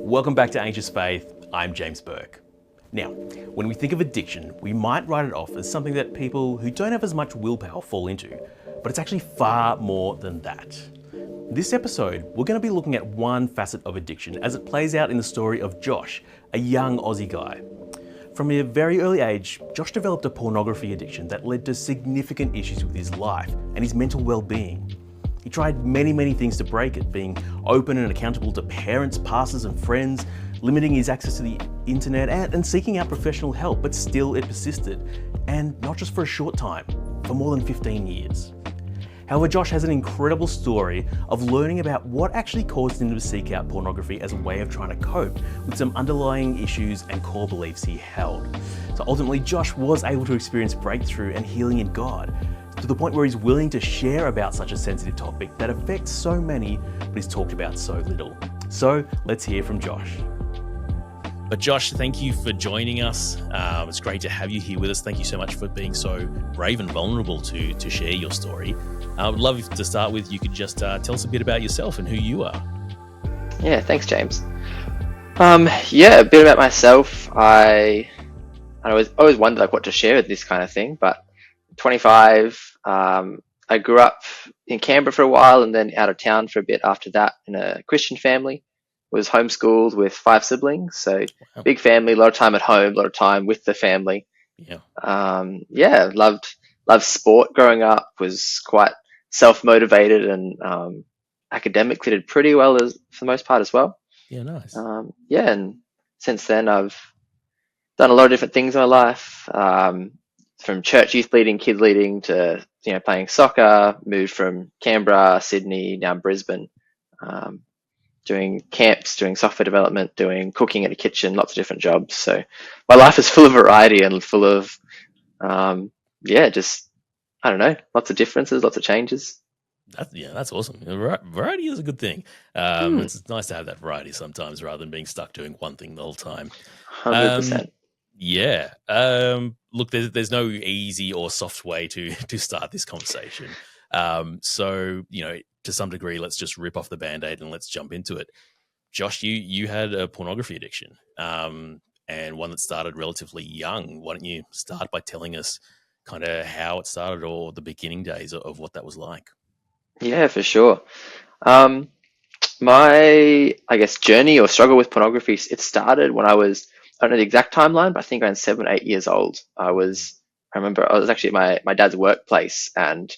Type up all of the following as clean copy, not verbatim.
Welcome back to Anxious Faith. I'm James Burke. Now, when we think of addiction, we might write it off as something that people who don't have as much willpower fall into, but it's actually far more than that. This episode, we're going to be looking at one facet of addiction as it plays out in the story of Josh, a young Aussie guy. From a very early age, Josh developed a pornography addiction that led to significant issues with his life and his mental well-being. He tried many things to break it, being open and accountable to parents, pastors and friends, limiting his access to the internet and seeking out professional help, but still it persisted. And not just for a short time, for more than 15 years. However, Josh has an incredible story of learning about what actually caused him to seek out pornography as a way of trying to cope with some underlying issues and core beliefs he held. So ultimately, Josh was able to experience breakthrough and healing in God, to the point where he's willing to share about such a sensitive topic that affects so many, but is talked about so little. So let's hear from Josh. But Josh, thank you for joining us. It's great to have you here with us. Thank you so much for being so brave and vulnerable to share your story. I would love to start with, you could just tell us a bit about yourself and who you are. Yeah, thanks, James. A bit about myself. I always wondered what to share with this kind of thing, but 25. I grew up in Canberra for a while and then out of town for a bit after that in a Christian family. Was homeschooled with 5 siblings, so wow. Big family, a lot of time at home, a lot of time with the family. Loved sport growing up, was quite self-motivated and academically did pretty well for the most part as well. Yeah, nice. And since then I've done a lot of different things in my life, from church youth leading, kid leading to playing soccer, moved from Canberra, Sydney, now Brisbane, doing camps, doing software development, doing cooking in a kitchen, lots of different jobs. So my life is full of variety and full of, lots of differences, lots of changes. That's awesome. Variety is a good thing. It's nice to have that variety sometimes rather than being stuck doing one thing the whole time. 100%. Look, there's no easy or soft way to start this conversation. So, to some degree, let's just rip off the Band-Aid and let's jump into it. Josh, you had a pornography addiction, and one that started relatively young. Why don't you start by telling us kind of how it started or the beginning days of what that was like? Yeah, for sure. My, journey or struggle with pornography, it started when I was, I don't know the exact timeline, but I think around 7 or 8 years old. I remember I was actually at my dad's workplace, and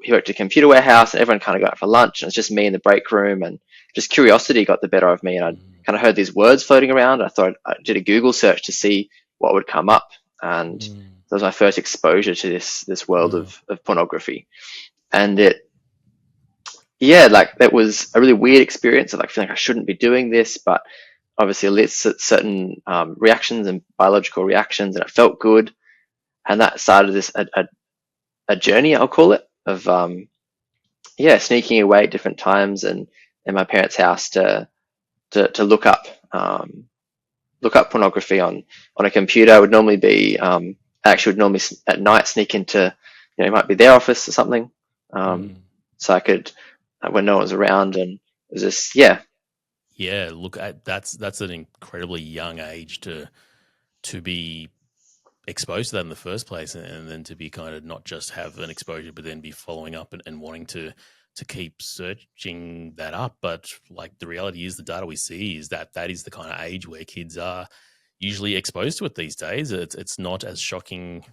he worked at a computer warehouse and everyone kind of got out for lunch, and it's just me in the break room, and just curiosity got the better of me, and I kind of heard these words floating around. I thought I did a Google search to see what would come up, and that was my first exposure to this world of pornography. And it was a really weird experience of feeling like I shouldn't be doing this, but obviously elicits certain reactions and biological reactions, and it felt good, and that started a journey, I'll call it, of sneaking away at different times and in my parents' house to look up pornography on a computer. It would normally be would normally at night sneak into it might be their office or something, so I could when no one was around, and it was just look, that's an incredibly young age to be exposed to that in the first place, and then to be kind of not just have an exposure but then be following up and wanting to keep searching that up. But the reality is, the data we see is that is the kind of age where kids are usually exposed to it these days. It's not as shocking.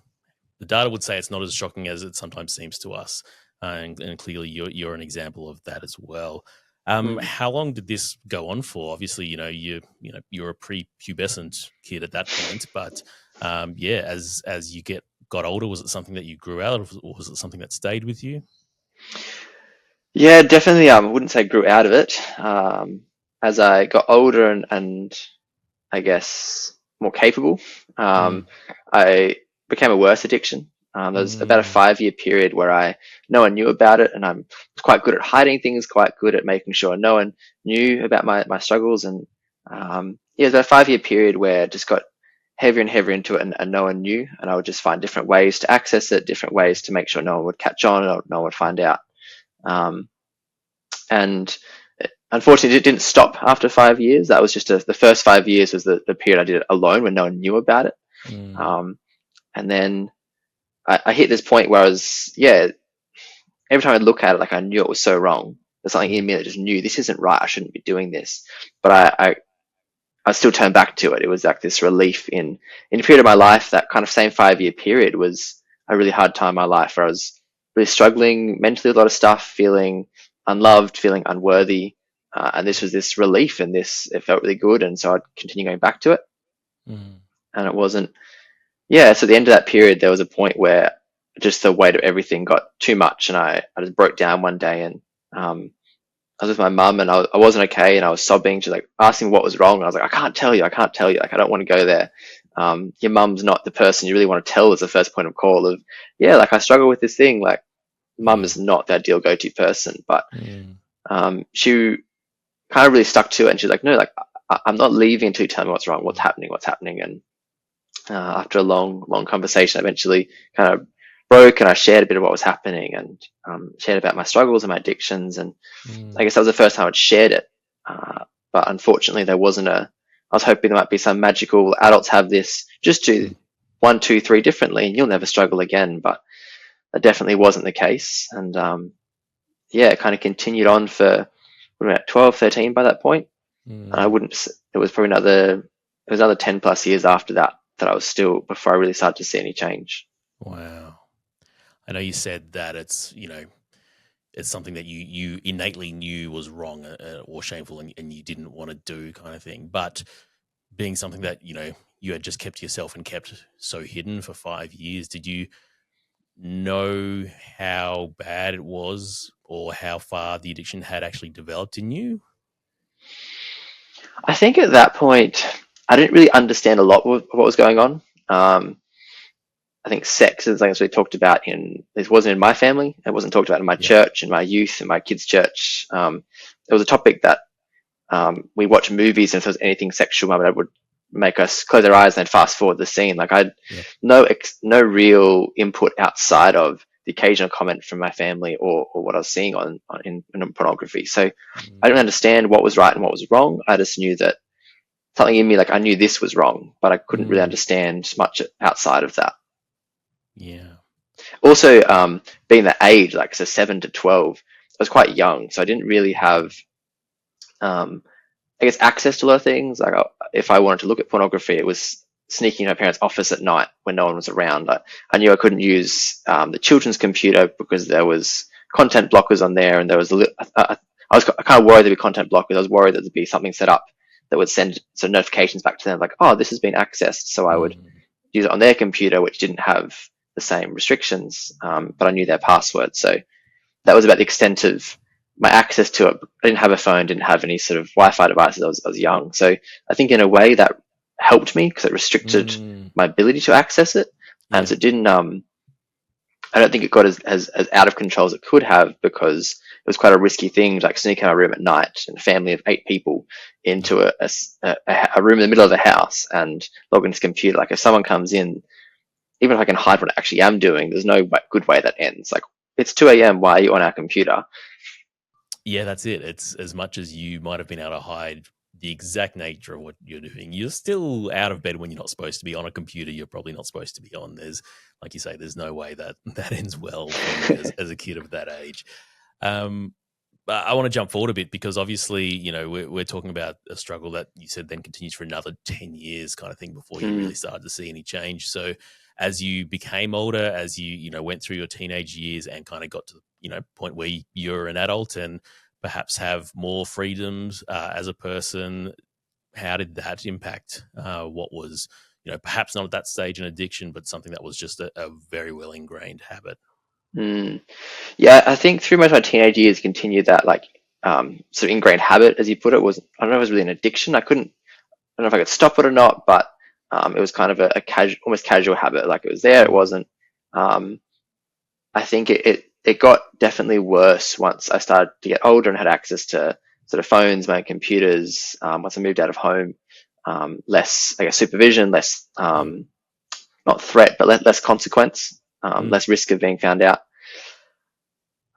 The data would say it's not as shocking as it sometimes seems to us, and clearly you're an example of that as well. How long did this go on for? Obviously, you're a pre-pubescent kid at that point, but as you got older, was it something that you grew out of, or was it something that stayed with you? Yeah, definitely. I wouldn't say grew out of it. As I got older and I guess more capable, I became a worse addiction. There was about a 5-year period where no one knew about it, and I was quite good at hiding things, quite good at making sure no one knew about my struggles. And it was about a 5-year period where it just got heavier and heavier into it, and no one knew, and I would just find different ways to access it, different ways to make sure no one would catch on or no one would find out. And unfortunately, it didn't stop after 5 years. That was just the first 5 years was the period I did it alone when no one knew about it. Mm. Um, and then I hit this point where I was, yeah, every time I look at it, like I knew it was so wrong. There's something in me that just knew this isn't right. I shouldn't be doing this. But I still turn back to it. It was like this relief in a period of my life. That kind of same 5 year period was a really hard time in my life where I was really struggling mentally with a lot of stuff, feeling unloved, feeling unworthy. And this was this relief, and it felt really good. And so I'd continue going back to it. Mm. And it wasn't, yeah. So at the end of that period, there was a point where just the weight of everything got too much. And I just broke down one day, and I was with my mum, and I wasn't okay, and I was sobbing. She's like asking me what was wrong. And I was like, I can't tell you. Like, I don't want to go there. Your mum's not the person you really want to tell as the first point of call of, yeah, like I struggle with this thing. Like, mum is not the ideal go-to person, but Mm. she kind of really stuck to it. And she's like, no, like I'm not leaving until you tell me what's wrong, what's happening. And after a long conversation, I eventually kind of broke, and I shared a bit of what was happening, and shared about my struggles and my addictions. And Mm. I guess that was the first time I'd shared it. But unfortunately, there wasn't I was hoping there might be some magical adults have this, just do 1, 2, 3 differently, and you'll never struggle again. But that definitely wasn't the case. And yeah, it kind of continued on for about 12, 13 by that point. And I Mm. wouldn't, it was probably another 10 plus years after that I was still, before I really started to see any change. Wow. I know you said that it's, it's something that you innately knew was wrong or shameful, and you didn't want to do, kind of thing. But being something that, you had just kept to yourself and kept so hidden for 5 years, did you know how bad it was or how far the addiction had actually developed in you? I think at that point, I didn't really understand a lot of what was going on. I think sex is something that we talked about it wasn't in my family. It wasn't talked about in my Yeah. church, in my youth, in my kids' church. It was a topic that we watch movies, and if there was anything sexual, my dad would make us close our eyes and then fast forward the scene. Like I had Yep. no real input outside of the occasional comment from my family or what I was seeing in pornography. So I didn't understand what was right and what was wrong. I just knew that something in me, like I knew this was wrong, but I couldn't really understand much outside of that. Yeah. Also, being that age, like so 7 to 12, I was quite young, so I didn't really have, I guess, access to a lot of things. Like if I wanted to look at pornography, it was sneaking in my parents' office at night when no one was around. I knew I couldn't use the children's computer because there was content blockers on there, and there was I was kind of worried there'd be content blockers. I was worried that there'd be something set up that would send some notifications back to them, like, oh, this has been accessed. So I would use it on their computer, which didn't have the same restrictions, but I knew their password. So that was about the extent of my access to it. I didn't have a phone, didn't have any sort of Wi-Fi devices. I was young. So I think in a way that helped me because it restricted my ability to access it. And so it didn't, I don't think it got as out of control as it could have, because it was quite a risky thing to like sneak in our room at night and a family of 8 people into a room in the middle of the house and log into this computer. Like if someone comes in, even if I can hide what I actually am doing, there's no good way that ends. Like it's 2 a.m. Why are you on our computer? Yeah, that's it. It's as much as you might have been able to hide the exact nature of what you're doing, you're still out of bed when you're not supposed to be on a computer. You're probably not supposed to be on. There's, like you say, there's no way that ends well for you as a kid of that age. But I want to jump forward a bit because obviously, we're talking about a struggle that you said then continues for another 10 years kind of thing before you really started to see any change. So as you became older, as you went through your teenage years and kind of got to point where you're an adult and perhaps have more freedoms as a person, how did that impact what was perhaps not at that stage an addiction, but something that was just a very well ingrained habit? Yeah, I think through most of my teenage years continued that like sort of ingrained habit, as you put it, was, I don't know if it was really an addiction. I don't know if I could stop it or not, but it was kind of a casual, almost casual habit. Like it was there, it wasn't. I think it got definitely worse once I started to get older and had access to sort of phones, my own computers. Once I moved out of home, less, I guess, supervision, less not threat, but less consequence, less risk of being found out.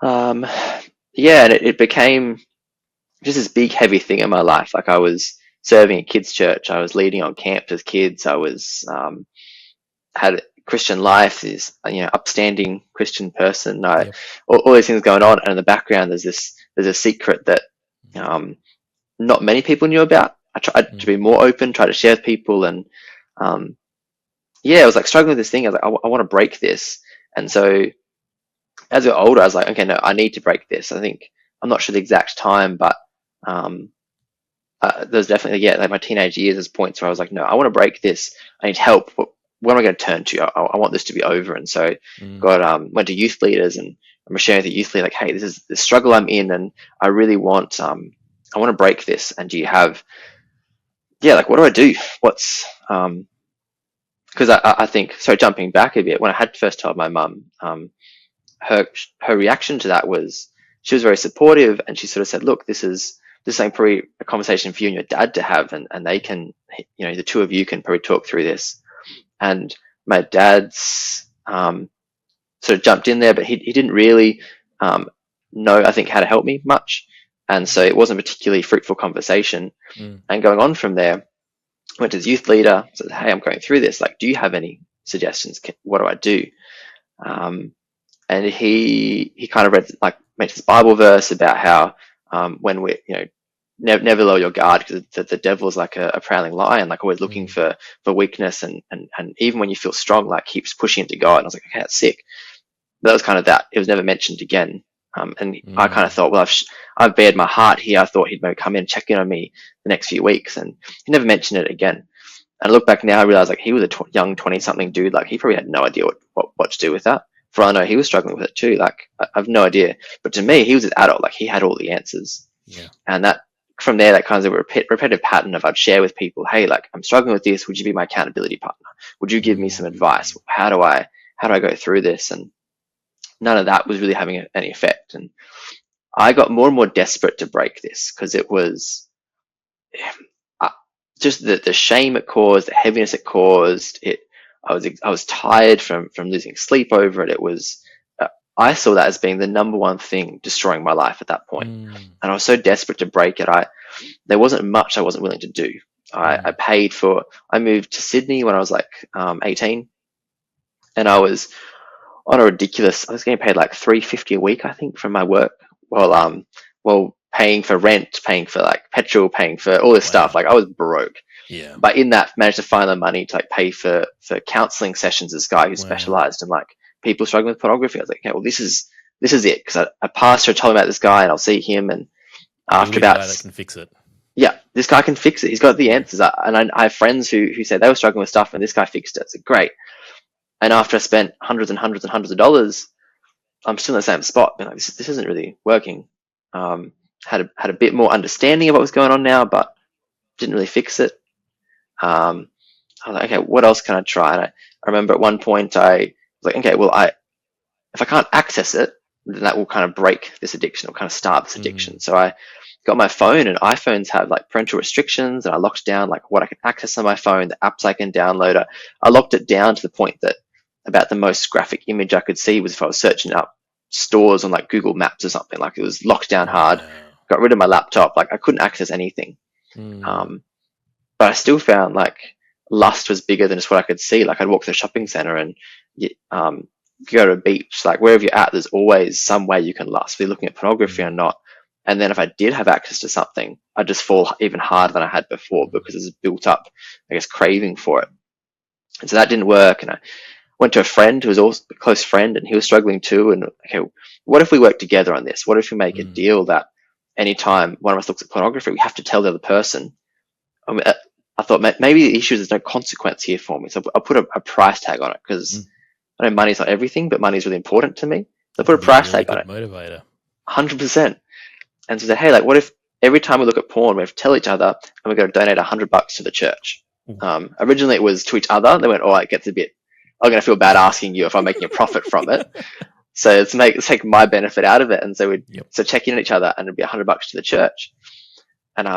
Yeah, and it became just this big heavy thing in my life. Like I was serving a kids church, I was leading on camp with kids, I was had a Christian life, is upstanding Christian person. Yep. All these things going on, and in the background there's a secret that not many people knew about. I tried to be more open, try to share with people, and I was like struggling with this thing. I was like, I want to break this. And so as I got older, I was like, okay, no, I need to break this. I think, I'm not sure the exact time, but there's definitely, like my teenage years, there's points where I was like, no, I want to break this. I need help. What am I going to turn to? I want this to be over. And so went to youth leaders, and I'm sharing with the youth leader, like, hey, this is the struggle I'm in, and I really want, I want to break this. And do you have, like, what do I do? What's, because I think, so jumping back a bit, when I had first told my mum, her reaction to that was, she was very supportive, and she sort of said, look, this is probably a conversation for you and your dad to have, and they can, the two of you can probably talk through this. And my dad's sort of jumped in there, but he didn't really know, I think, how to help me much. And so it wasn't a particularly fruitful conversation. And going on from there, went to the youth leader, said, hey, I'm going through this. Like, do you have any suggestions? What do I do? And he kind of made this Bible verse about how when we, never lower your guard, because the devil is like a prowling lion, like always looking for weakness, and even when you feel strong, like keeps pushing into God. And I was like, okay, that's sick. But that was kind of that. It was never mentioned again. And I kind of thought, well, I've bared my heart here. I thought he'd maybe come in and check in on me the next few weeks, and he never mentioned it again. And I look back now, I realize, like, he was a young 20-something dude. Like, he probably had no idea what to do with that. For all I know, he was struggling with it too. Like, I have no idea. But to me, he was an adult. Like, he had all the answers. Yeah. And that, from there, that kind of a repetitive pattern of, I'd share with people, hey, like, I'm struggling with this. Would you be my accountability partner? Would you give me some advice? How do I go through this? And none of that was really having any effect. And I got more and more desperate to break this, because it was just the shame it caused, the heaviness it caused. I was tired from losing sleep over it. It was, I saw that as being the number one thing destroying my life at that point. And I was so desperate to break it. There wasn't much I wasn't willing to do. I moved to Sydney when I was like 18, and I was on a ridiculous, I was getting paid like $350 a week, I think, from my work, while paying for rent, paying for like petrol, paying for all this stuff. Like, I was broke. Yeah. But in that, managed to find the money to like pay for counseling sessions. This guy who specialized in like people struggling with pornography. I was like, okay, well, this is it. Because a pastor told me about this guy, and I'll see him. And after about, guy that can fix it. Yeah, this guy can fix it. He's got the answers. And I have friends who said they were struggling with stuff, and this guy fixed it. So great. And after I spent hundreds and hundreds and hundreds of dollars, I'm still in the same spot. Being like, this isn't really working. Had a bit more understanding of what was going on now, but didn't really fix it. I was like, okay, what else can I try? And I remember at one point I was like, okay, well, if I can't access it, then that will kind of break this addiction, or kind of start this addiction. So I got my phone, and iPhones have like parental restrictions, and I locked down like what I can access on my phone, the apps I can download. I locked it down to the point that about the most graphic image I could see was if I was searching up stores on like Google Maps or something. Like, it was locked down hard. Got rid of my laptop. Like, I couldn't access anything. But I still found like lust was bigger than just what I could see. Like, I'd walk to the shopping center and go to a beach. Like, wherever you're at, there's always some way you can lust, be looking at pornography or not. And then if I did have access to something, I'd just fall even harder than I had before, because there's built up, I guess, craving for it. And so that didn't work. And I went to a friend who was also a close friend, and he was struggling too. And okay, what if we work together on this? What if we make a deal that anytime one of us looks at pornography, we have to tell the other person? I thought maybe the issue is there's no consequence here for me. So I'll put a price tag on it, because I know money's not everything, but money's really important to me. So I put a price tag on it. Motivator. 100%. And so I said, hey, like, what if every time we look at porn, we have to tell each other, and we're going to donate $100 to the church? Originally it was to each other. They went, oh, it gets a bit, I'm going to feel bad asking you if I'm making a profit from it. So let's take my benefit out of it. And so we'd check in on each other, and it'd be $100 to the church. And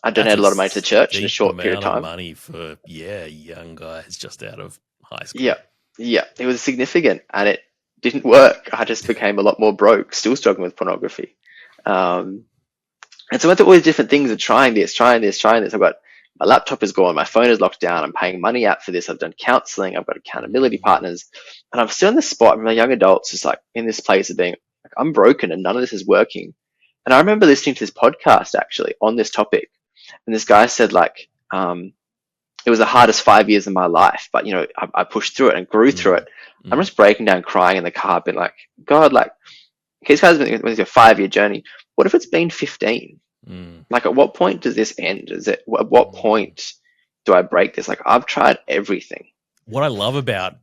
I donated a lot of money to the church in a short period of time. Money for young guys just out of high school. Yeah, it was significant, and it didn't work. I just became a lot more broke, still struggling with pornography. And so I went through all these different things and trying this, trying this, trying this. I've got my laptop is gone, my phone is locked down, I'm paying money out for this, I've done counseling, I've got accountability partners, and I'm still in this spot with my young adults, just like in this place of being like, I'm broken and none of this is working. And I remember listening to this podcast actually on this topic, and this guy said like, it was the hardest 5 years of my life, but I pushed through it and grew through it. I'm just breaking down, crying in the car, being like, God, like, okay, this guy's been with your 5-year journey. What if it's been 15? Like, at what point does this end? At what point do I break this? Like, I've tried everything. What I love about,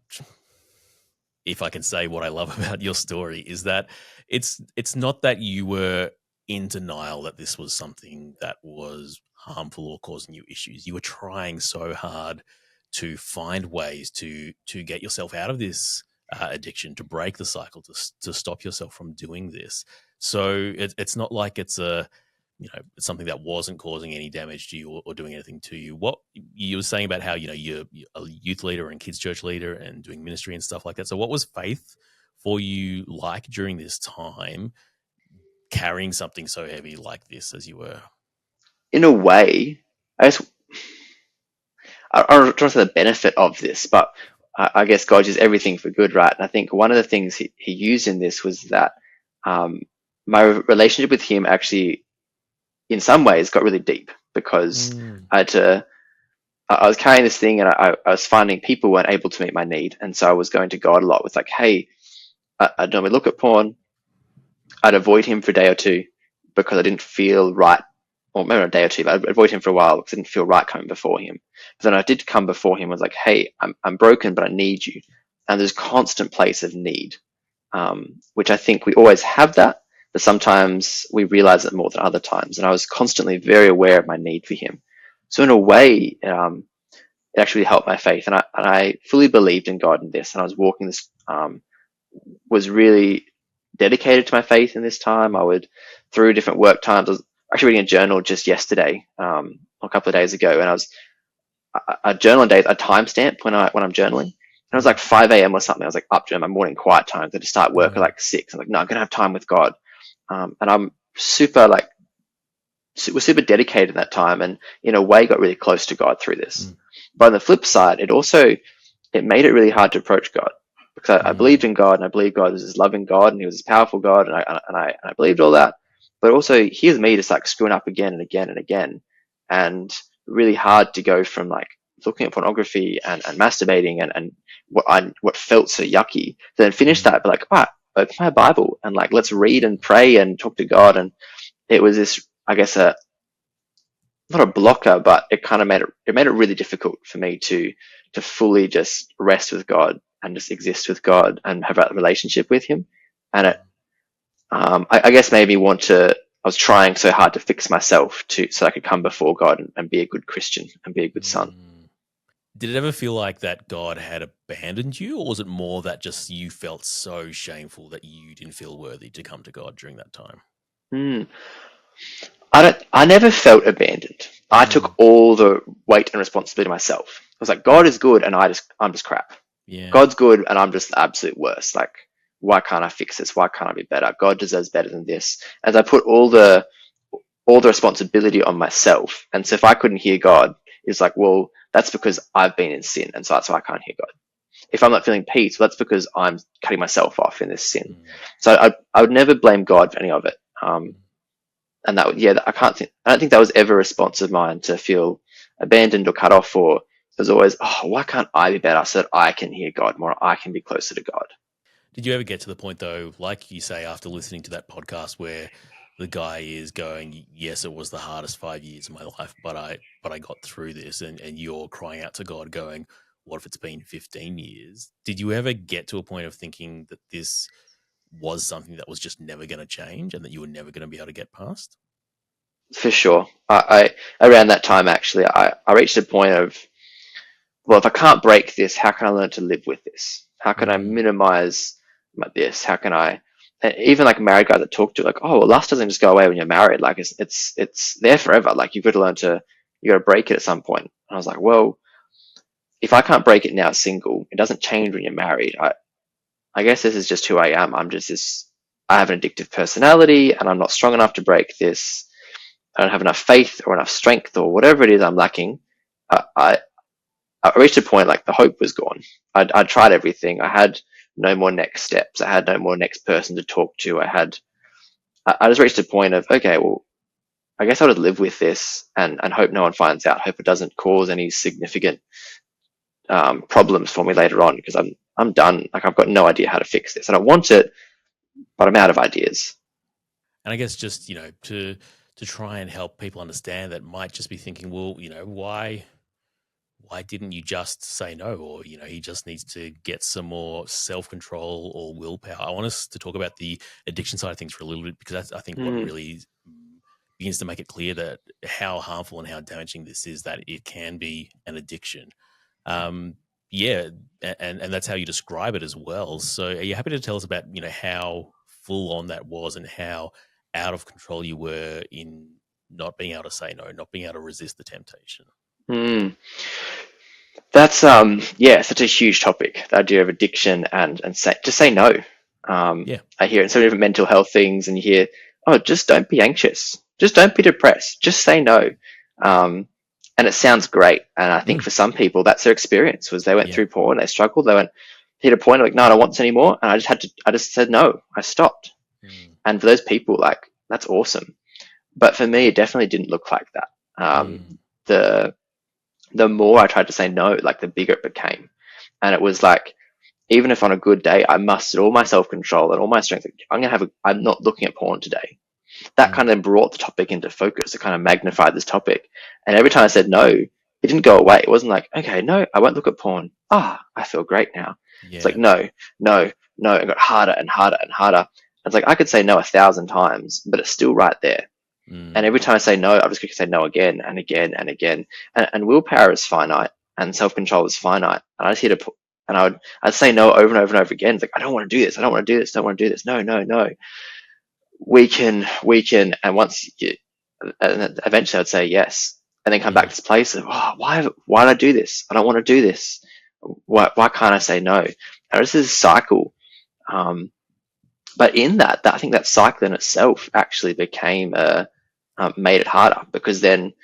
if I can say what I love about your story, is that it's not that you were in denial that this was something that was harmful or causing you issues. You were trying so hard to find ways to get yourself out of this addiction, to break the cycle, to stop yourself from doing this. So it's not like it's it's something that wasn't causing any damage to you or doing anything to you. What you were saying about how you're a youth leader and kids church leader and doing ministry and stuff like that. So what was faith for you like during this time, carrying something so heavy like this as you were? In a way, I guess I'm trying to say the benefit of this, but I guess God uses everything for good, right? And I think one of the things he used in this was that my relationship with him actually, in some ways, got really deep, because I was carrying this thing, and I was finding people weren't able to meet my need. And so I was going to God a lot with like, hey, I'd normally look at porn. I'd avoid him for a day or two because I didn't feel right, or maybe not a day or two, but I'd avoid him for a while because I didn't feel right coming before him. But then I did come before him, I was like, hey, I'm broken, but I need you. And there's constant place of need, which I think we always have that, but sometimes we realize it more than other times. And I was constantly very aware of my need for him. So in a way, it actually helped my faith. And I fully believed in God in this. And I was walking this, was really dedicated to my faith in this time. I would, through different work times, I was actually reading a journal just yesterday, a couple of days ago, and I was a journal on days, a timestamp when I'm journaling. And it was like 5 a.m. or something. I was like up during my morning quiet times. I had to start work at like 6. I'm like, no, I'm gonna have time with God. And I'm super was super dedicated in that time, and in a way got really close to God through this. But on the flip side, it made it really hard to approach God, because I believed in God, and I believed God was this loving God, and he was this powerful God, and I believed all that. But also, here's me just like screwing up again and again and again, and really hard to go from like looking at pornography and masturbating and what felt so yucky, to then finish that, but like, all right, open my Bible and like let's read and pray and talk to God. And it was this, I guess, not a blocker, but it kind of made it really difficult for me to fully just rest with God and just exist with God and have that relationship with him. And it, I guess, made me want to. I was trying so hard to fix myself so I could come before God and be a good Christian and be a good son. Did it ever feel like that God had abandoned you, or was it more that just you felt so shameful that you didn't feel worthy to come to God during that time? I never felt abandoned. I took all the weight and responsibility myself. I was like, God is good and I'm just crap. Yeah. God's good and I'm just the absolute worst. Like, why can't I fix this? Why can't I be better? God deserves better than this. As I put all the responsibility on myself. And so if I couldn't hear God, it's like, well, that's because I've been in sin, and so that's why I can't hear God. If I'm not feeling peace, well, that's because I'm cutting myself off in this sin. So I would never blame God for any of it. And that, I don't think that was ever a response of mine to feel abandoned or cut off. Or it was always, oh, why can't I be better so that I can hear God more, I can be closer to God. Did you ever get to the point, though, like you say, after listening to that podcast, where the guy is going, yes, it was the hardest 5 years of my life, but I got through this, and you're crying out to God going, what if it's been 15 years? Did you ever get to a point of thinking that this was something that was just never going to change and that you were never going to be able to get past? For sure. I around that time, actually, I reached a point of, well, if I can't break this, how can I learn to live with this? How can I minimize this? How can I, and even like married guys that talk to, like, oh, well, lust doesn't just go away when you're married. Like it's there forever. Like you got to break it at some point. And I was like, well, if I can't break it now single, it doesn't change when you're married. I guess this is just who I am. I have an addictive personality and I'm not strong enough to break this. I don't have enough faith or enough strength or whatever it is I'm lacking, I reached a point like the hope was gone. I tried everything. I had no more next steps. I had no more next person to talk to. I just reached a point of, okay, well, I guess I'll just live with this and hope no one finds out. Hope it doesn't cause any significant problems for me later on, because I'm done. Like, I've got no idea how to fix this. I don't want it, but I'm out of ideas. And I guess just, to try and help people understand that might just be thinking, well, why didn't you just say no? Or, he just needs to get some more self-control or willpower. I want us to talk about the addiction side of things for a little bit, because that's, I think, what really begins to make it clear that how harmful and how damaging this is, that it can be an addiction. Yeah, and that's how you describe it as well. So are you happy to tell us about, how full on that was and how out of control you were in not being able to say no, not being able to resist the temptation? That's such a huge topic, the idea of addiction and say no. Yeah. I hear it in so many different mental health things, and you hear, oh, just don't be anxious, just don't be depressed, just say no. And it sounds great, and I think for some people that's their experience, was they went through porn, they struggled, they hit a point like, no, I don't want this anymore, and I just said no, I stopped. And for those people, like, that's awesome. But for me, it definitely didn't look like that. The more I tried to say no, like, the bigger it became. And it was like, even if on a good day I mustered all my self-control and all my strength, I'm not looking at porn today. That kind of brought the topic into focus. It kind of magnified this topic. And every time I said no, it didn't go away. It wasn't like, okay, no, I won't look at porn. I feel great now. Yeah. It's like, no. It got harder and harder and harder. It's like, I could say no 1,000 times, but it's still right there. And every time I say no, I'm just going to say no again and again and again. And willpower is finite, and self-control is finite. And I just hit I'd say no over and over and over again. It's like, I don't want to do this. I don't want to do this. Don't want to do this. No. We can. And and eventually I'd say yes. And then come back to this place of, why did I do this? I don't want to do this. Why can't I say no? And this is a cycle. But in that I think that cycle in itself actually made it harder, because then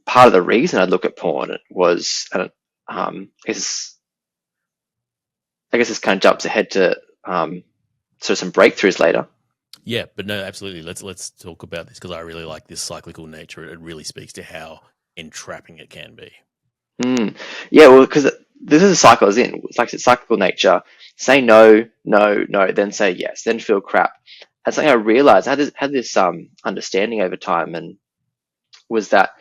part of the reason I'd look at porn was, I guess this kind of jumps ahead to sort of some breakthroughs later. Yeah, but no, absolutely. Let's talk about this, because I really like this cyclical nature. It really speaks to how entrapping it can be. Yeah, well, because this is a cycle, as in, it's like, it's cyclical nature. Say no, then say yes, then feel crap. And something I realized, I had this understanding over time, and was that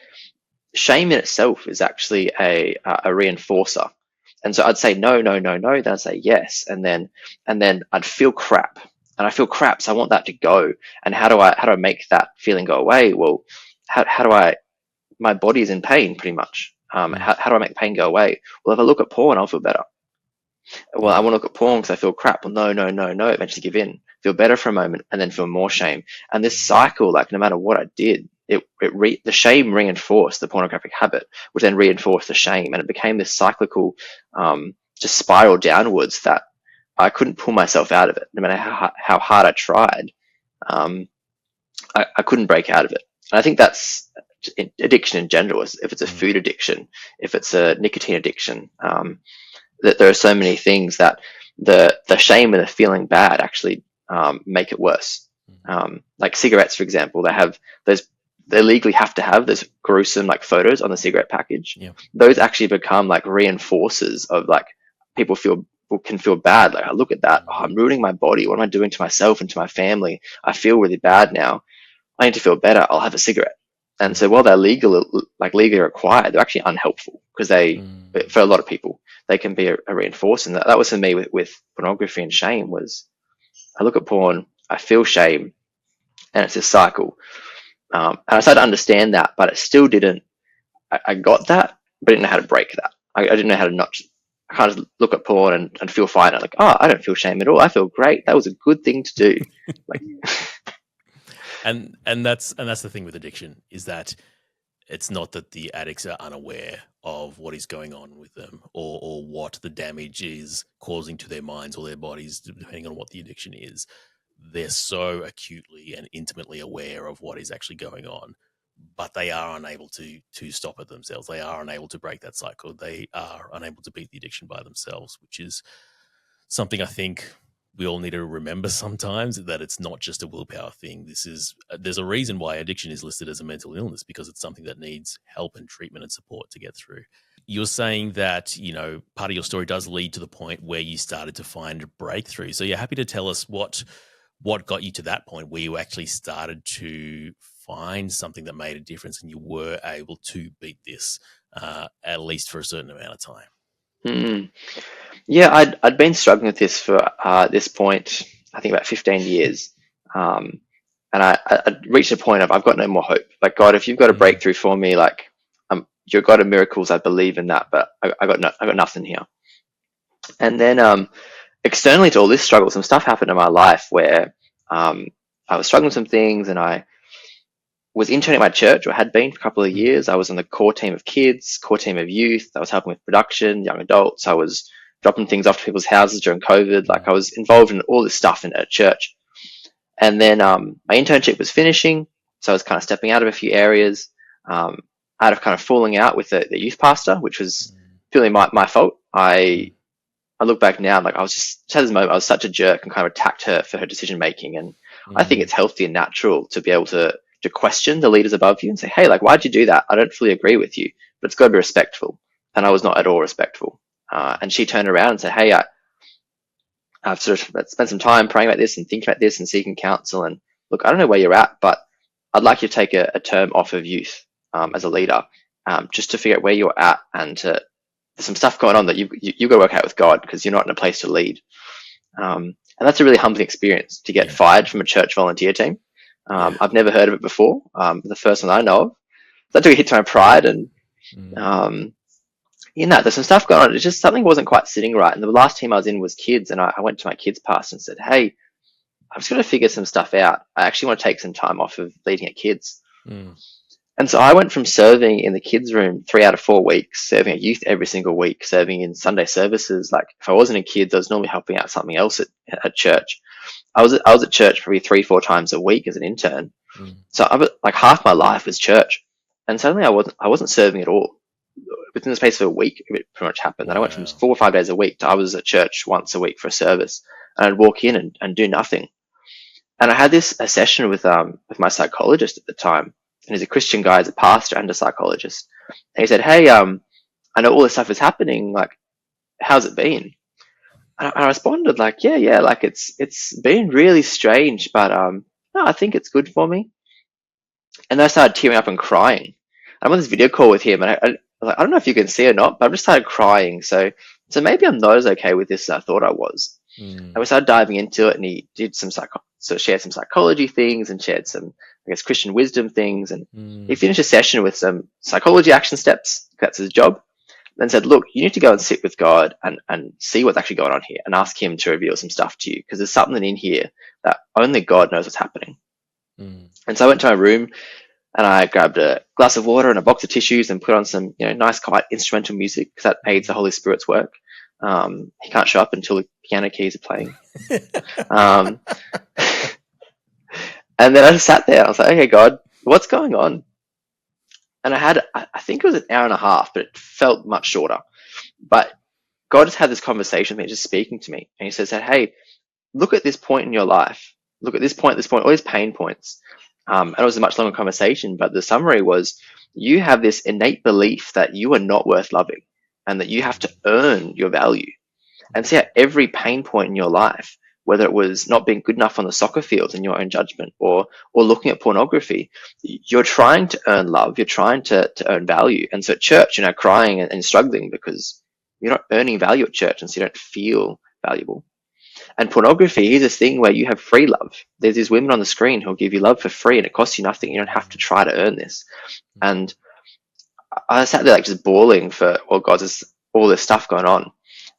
shame in itself is actually a reinforcer. And so I'd say no, then I'd say yes, and then I'd feel crap, and I feel crap, so I want that to go. And how do I make that feeling go away? Well, my body's in pain pretty much. How do I make pain go away? Well, if I look at porn, I'll feel better. Well, I want to look at porn because I feel crap. Well, no. Eventually give in, feel better for a moment, and then feel more shame. And this cycle, like, no matter what I did, the shame reinforced the pornographic habit, which then reinforced the shame, and it became this cyclical, just spiral downwards that I couldn't pull myself out of it. No matter how hard I tried, I couldn't break out of it. And I think that's addiction in general. If it's a food addiction, if it's a nicotine addiction, that there are so many things that the shame and the feeling bad actually make it worse. Like cigarettes, for example, they legally have to have those gruesome, like, photos on the cigarette package. Those actually become like reinforcers of, like, people can feel bad. Like, I look at that, I'm ruining my body. What am I doing to myself and to my family? I feel really bad now. I need to feel better. I'll have a cigarette. And so while they're legally required, they're actually unhelpful, because for a lot of people, they can be a reinforcer. And that was for me with pornography and shame. Was I look at porn, I feel shame, and it's a cycle. And I started to understand that, but it still didn't. I got that, but I didn't know how to break that. I didn't know how to not. I can't just look at porn and feel fine. I'm like, I don't feel shame at all. I feel great. That was a good thing to do. Like, and that's the thing with addiction, is that it's not that the addicts are unaware of what is going on with them, or what the damage is causing to their minds or their bodies, depending on what the addiction is. they're so acutely and intimately aware of what is actually going on, but they are unable to stop it themselves. They are unable to break that cycle. They are unable to beat the addiction by themselves, which is something I think we all need to remember sometimes, that it's not just a willpower thing. There's a reason why addiction is listed as a mental illness, because it's something that needs help and treatment and support to get through. You're saying that, part of your story does lead to the point where you started to find a breakthrough. So you're happy to tell us what got you to that point where you actually started to find something that made a difference and you were able to beat this, at least for a certain amount of time. Mm. Yeah, I'd been struggling with this for this point, I think about 15 years. And I'd reached a point of, I've got no more hope. Like, God, if you've got a breakthrough for me, like, you're God of miracles, I believe in that, but I got nothing here. And then externally to all this struggle, some stuff happened in my life where I was struggling with some things, and I was interning at my church, or had been for a couple of years. I was on the core team of kids, core team of youth. I was helping with production, young adults. I was dropping things off to people's houses during COVID. Like, I was involved in all this stuff at church. And then my internship was finishing, so I was kind of stepping out of a few areas, out of kind of falling out with the youth pastor, which was purely my fault. I look back now, like, I was just at this moment, I was such a jerk and kind of attacked her for her decision making. And I think it's healthy and natural to be able to question the leaders above you and say, hey, like, why'd you do that? I don't fully agree with you, but it's got to be respectful. And I was not at all respectful. And she turned around and said, hey, I've sort of spent some time praying about this and thinking about this and seeking counsel. And look, I don't know where you're at, but I'd like you to take a term off of youth as a leader, just to figure out where you're at, and there's some stuff going on that you've got to work out with God, because you're not in a place to lead. And that's a really humbling experience, to get fired from a church volunteer team. I've never heard of it before. The first one I know of. That took a hit to my pride, and there's some stuff going on. It's just something wasn't quite sitting right. And the last team I was in was kids, and I went to my kids pastor and said, hey, I'm just going to figure some stuff out. I actually want to take some time off of leading at kids. And so I went from serving in the kids' room 3 out of 4 weeks, serving at youth every single week, serving in Sunday services. Like, if I wasn't in kids, I was normally helping out something else at church. I was at church probably 3-4 times a week as an intern. So like, half my life was church, and suddenly I wasn't serving at all. Within the space of a week, it pretty much happened. And I went from 4 or 5 days a week to I was at church once a week for a service, and I'd walk in and do nothing. And I had a session with my psychologist at the time, and he's a Christian guy, he's a pastor and a psychologist. And he said, hey, I know all this stuff is happening. Like, how's it been? And I responded like, yeah, like, it's been really strange, but no, I think it's good for me. And then I started tearing up and crying. I'm on this video call with him, and I was like, I don't know if you can see or not, but I just started crying. So maybe I'm not as okay with this as I thought I was. And we started diving into it, and he did shared some psychology things, and shared some, I guess, Christian wisdom things. And he finished a session with some psychology action steps. That's his job. Then said, look, you need to go and sit with God and see what's actually going on here, and ask him to reveal some stuff to you, because there's something in here that only God knows what's happening. And so I went to my room, and I grabbed a glass of water and a box of tissues, and put on some nice, quiet instrumental music, because that aids the Holy Spirit's work. He can't show up until the piano keys are playing. And then I just sat there. I was like, okay, God, what's going on? And I think it was an hour and a half, but it felt much shorter. But God just had this conversation with me, just speaking to me. And he says, hey, look at this point in your life. Look at this point, all these pain points. And it was a much longer conversation, but the summary was, you have this innate belief that you are not worth loving, and that you have to earn your value. And see how every pain point in your life, whether it was not being good enough on the soccer field in your own judgment, or looking at pornography, you're trying to earn love, you're trying to earn value. And so at church, you're now crying and struggling because you're not earning value at church, and so you don't feel valuable. And pornography is this thing where you have free love. There's these women on the screen who'll give you love for free, and it costs you nothing. You don't have to try to earn this. And I sat there like just bawling for, well, God, there's all this stuff going on.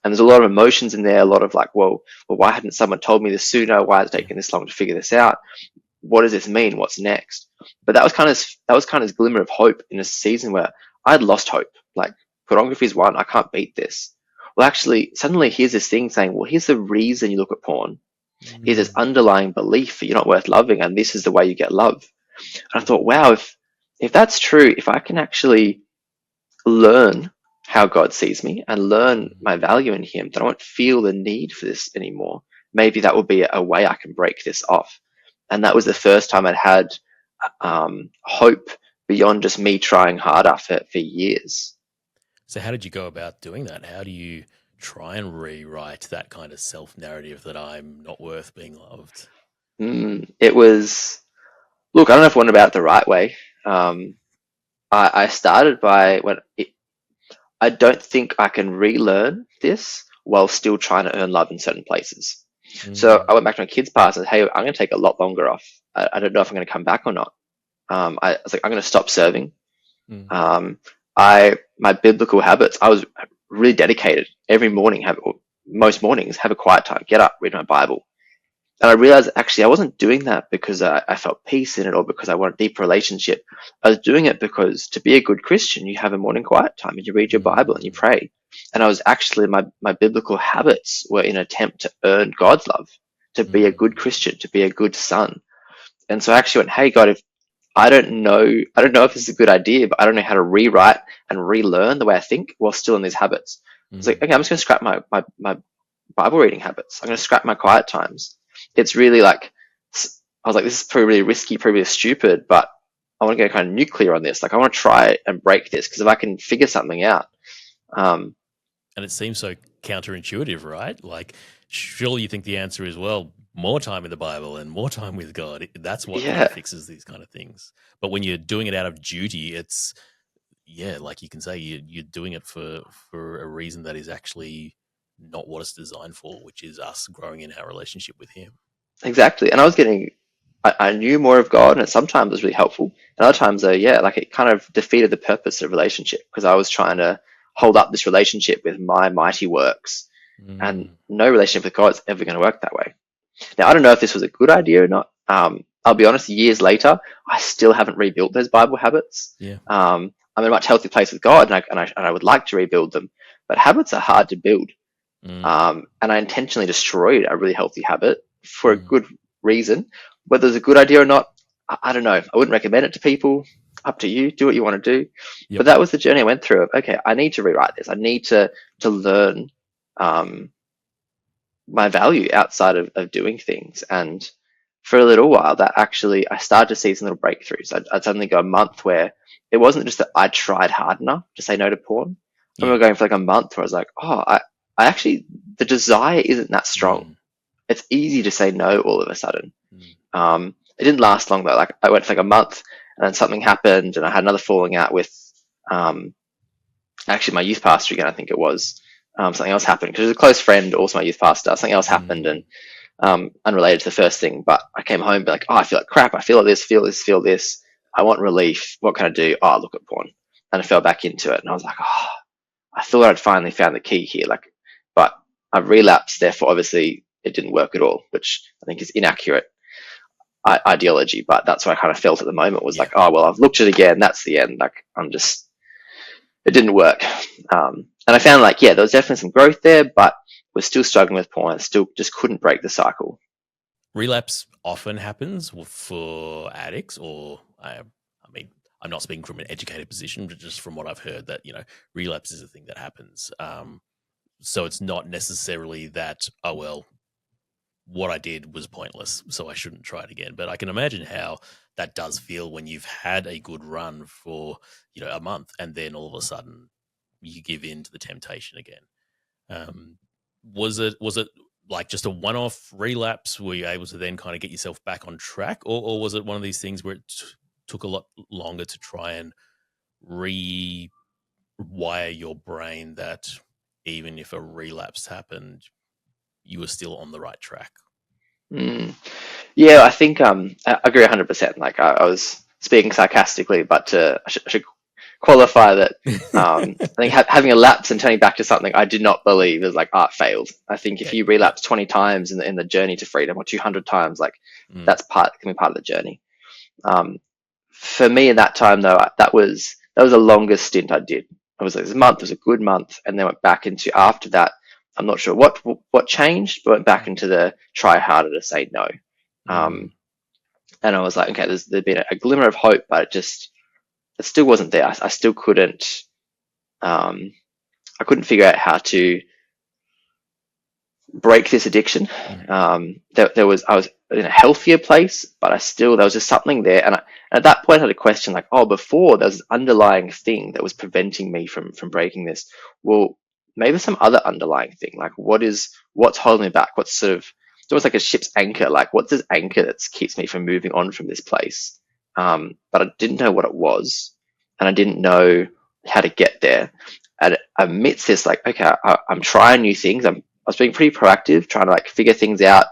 And there's a lot of emotions in there, a lot of like, well, why hadn't someone told me this sooner? Why is it taking this long to figure this out? What does this mean? What's next? But that was kind of this glimmer of hope in a season where I'd lost hope. Like, pornography is one, I can't beat this. Well, actually, suddenly here's this thing saying, well, here's the reason you look at porn. is this Mm. underlying belief that you're not worth loving, and this is the way you get love. And I thought, wow, if that's true, if I can actually learn how God sees me and learn Mm. my value in Him, then I won't feel the need for this anymore. Maybe that will be a way I can break this off. And that was the first time I'd had hope beyond just me trying harder for years. So how did you go about doing that? How do you try and rewrite that kind of self-narrative that I'm not worth being loved? It was, look, I don't know if I went about it the right way. I started by I don't think I can relearn this while still trying to earn love in certain places. So I Mm. went back to my kids' past and said, hey, I'm going to take a lot longer off. I don't know if I'm going to come back or not. I was like, I'm going to stop serving. Mm. Um, my biblical habits, I was really dedicated every morning, most mornings, have a quiet time, get up, read my Bible. And I realized actually I wasn't doing that because I felt peace in it or because I want a deeper relationship. I was doing it because to be a good Christian, you have a morning quiet time and you read your Bible and you Mm. pray. And I was actually, my biblical habits were in an attempt to earn God's love, to be a good Mm. Christian, to be a good son. And so I actually went, hey, God, if I don't know if this is a good idea, but I don't know how to rewrite and relearn the way I think while still in these habits. I was like, Mm. okay, I'm just going to scrap my Bible reading habits. I'm going to scrap my quiet times. It's really like, I was like, this is probably really risky, probably really stupid, but I want to go kind of nuclear on this. Like, I want to try and break this because if I can figure something out, um, And it seems so counterintuitive, right? Like, surely you think the answer is, well, more time in the Bible and more time with God. That's what kind yeah, of fixes these kind of things. But when you're doing it out of duty, it's, yeah, like you can say, you're doing it for a reason that is actually not what it's designed for, which is us growing in our relationship with Him. exactly. And I knew more of God, and sometimes it was really helpful. And other times, yeah, like it kind of defeated the purpose of relationship because I was trying to hold up this relationship with my mighty works, and Mm. no relationship with God is ever going to work that way. Now, I don't know if this was a good idea or not. I'll be honest, years later, I still haven't rebuilt those Bible habits. Yeah. I'm in a much healthier place with God, and I would like to rebuild them, but habits are hard to build. Mm. And I intentionally destroyed a really healthy habit for a Mm. good reason. Whether it's a good idea or not, I don't know. I wouldn't recommend it to people. Up to you. Do what you want to do. But Yep. that was the journey I went through. Of okay, I need to rewrite this. I need to learn um, my value outside of doing things. And for a little while, that actually I started to see some little breakthroughs. I'd suddenly go a month where it wasn't just that I tried hard enough to say no to porn. I Yeah. remember going for like a month where I was like, oh, I actually the desire isn't that strong. Mm. It's easy to say no all of a sudden. Mm. It didn't last long though. Like I went for like a month, and then something happened, and I had another falling out with um, actually my youth pastor again. I think it was something else happened because it was a close friend, also my youth pastor. Something else happened, Mm. and unrelated to the first thing. But I came home and be like, oh, I feel like crap. I feel like this, feel this, feel this. I want relief. What can I do? Oh, look at porn. And I fell back into it, and I was like, oh, I thought I'd finally found the key here. Like, but I've relapsed. Therefore, obviously, it didn't work at all, which I think is inaccurate ideology. But that's what I kind of felt at the moment was Yeah. like, oh well, I've looked at it again. That's the end. Like, it didn't work. And I found like, yeah, there was definitely some growth there, but we're still struggling with porn. Still, just couldn't break the cycle. Relapse often happens for addicts, or I mean, I'm not speaking from an educated position, but just from what I've heard, that relapse is a thing that happens. So it's not necessarily that, oh well, what I did was pointless, so I shouldn't try it again. But I can imagine how that does feel when you've had a good run for a month, and then all of a sudden you give in to the temptation again. Um, was it like just a one-off relapse? Were you able to then kind of get yourself back on track, or was it one of these things where it took a lot longer to try and rewire your brain that even if a relapse happened, you were still on the right track? Mm. Yeah, I think I agree 100%. Like I was speaking sarcastically, but I should qualify that I think having a lapse and turning back to something I did not believe is like art failed. I think if Yeah, you yeah. relapse 20 times in the journey to freedom or 200 times, like Mm. that's can be part of the journey. Um, for me in that time though, that was the longest stint I did. It was like this month, it was a good month, and then went back into after that. I'm not sure what changed, but went back into the try harder to say no. And I was like, okay, there'd been a glimmer of hope, but it still wasn't there. I still couldn't, I couldn't figure out how to break this addiction. I was in a healthier place, but there was just something there. And at that point I had a question like, oh, before there was this underlying thing that was preventing me from breaking this. Well, maybe some other underlying thing. Like what's holding me back? What's sort of, it's almost like a ship's anchor. Like what's this anchor that keeps me from moving on from this place? But I didn't know what it was, and I didn't know how to get there. And amidst this, like, okay, I'm trying new things. I was being pretty proactive, trying to like figure things out.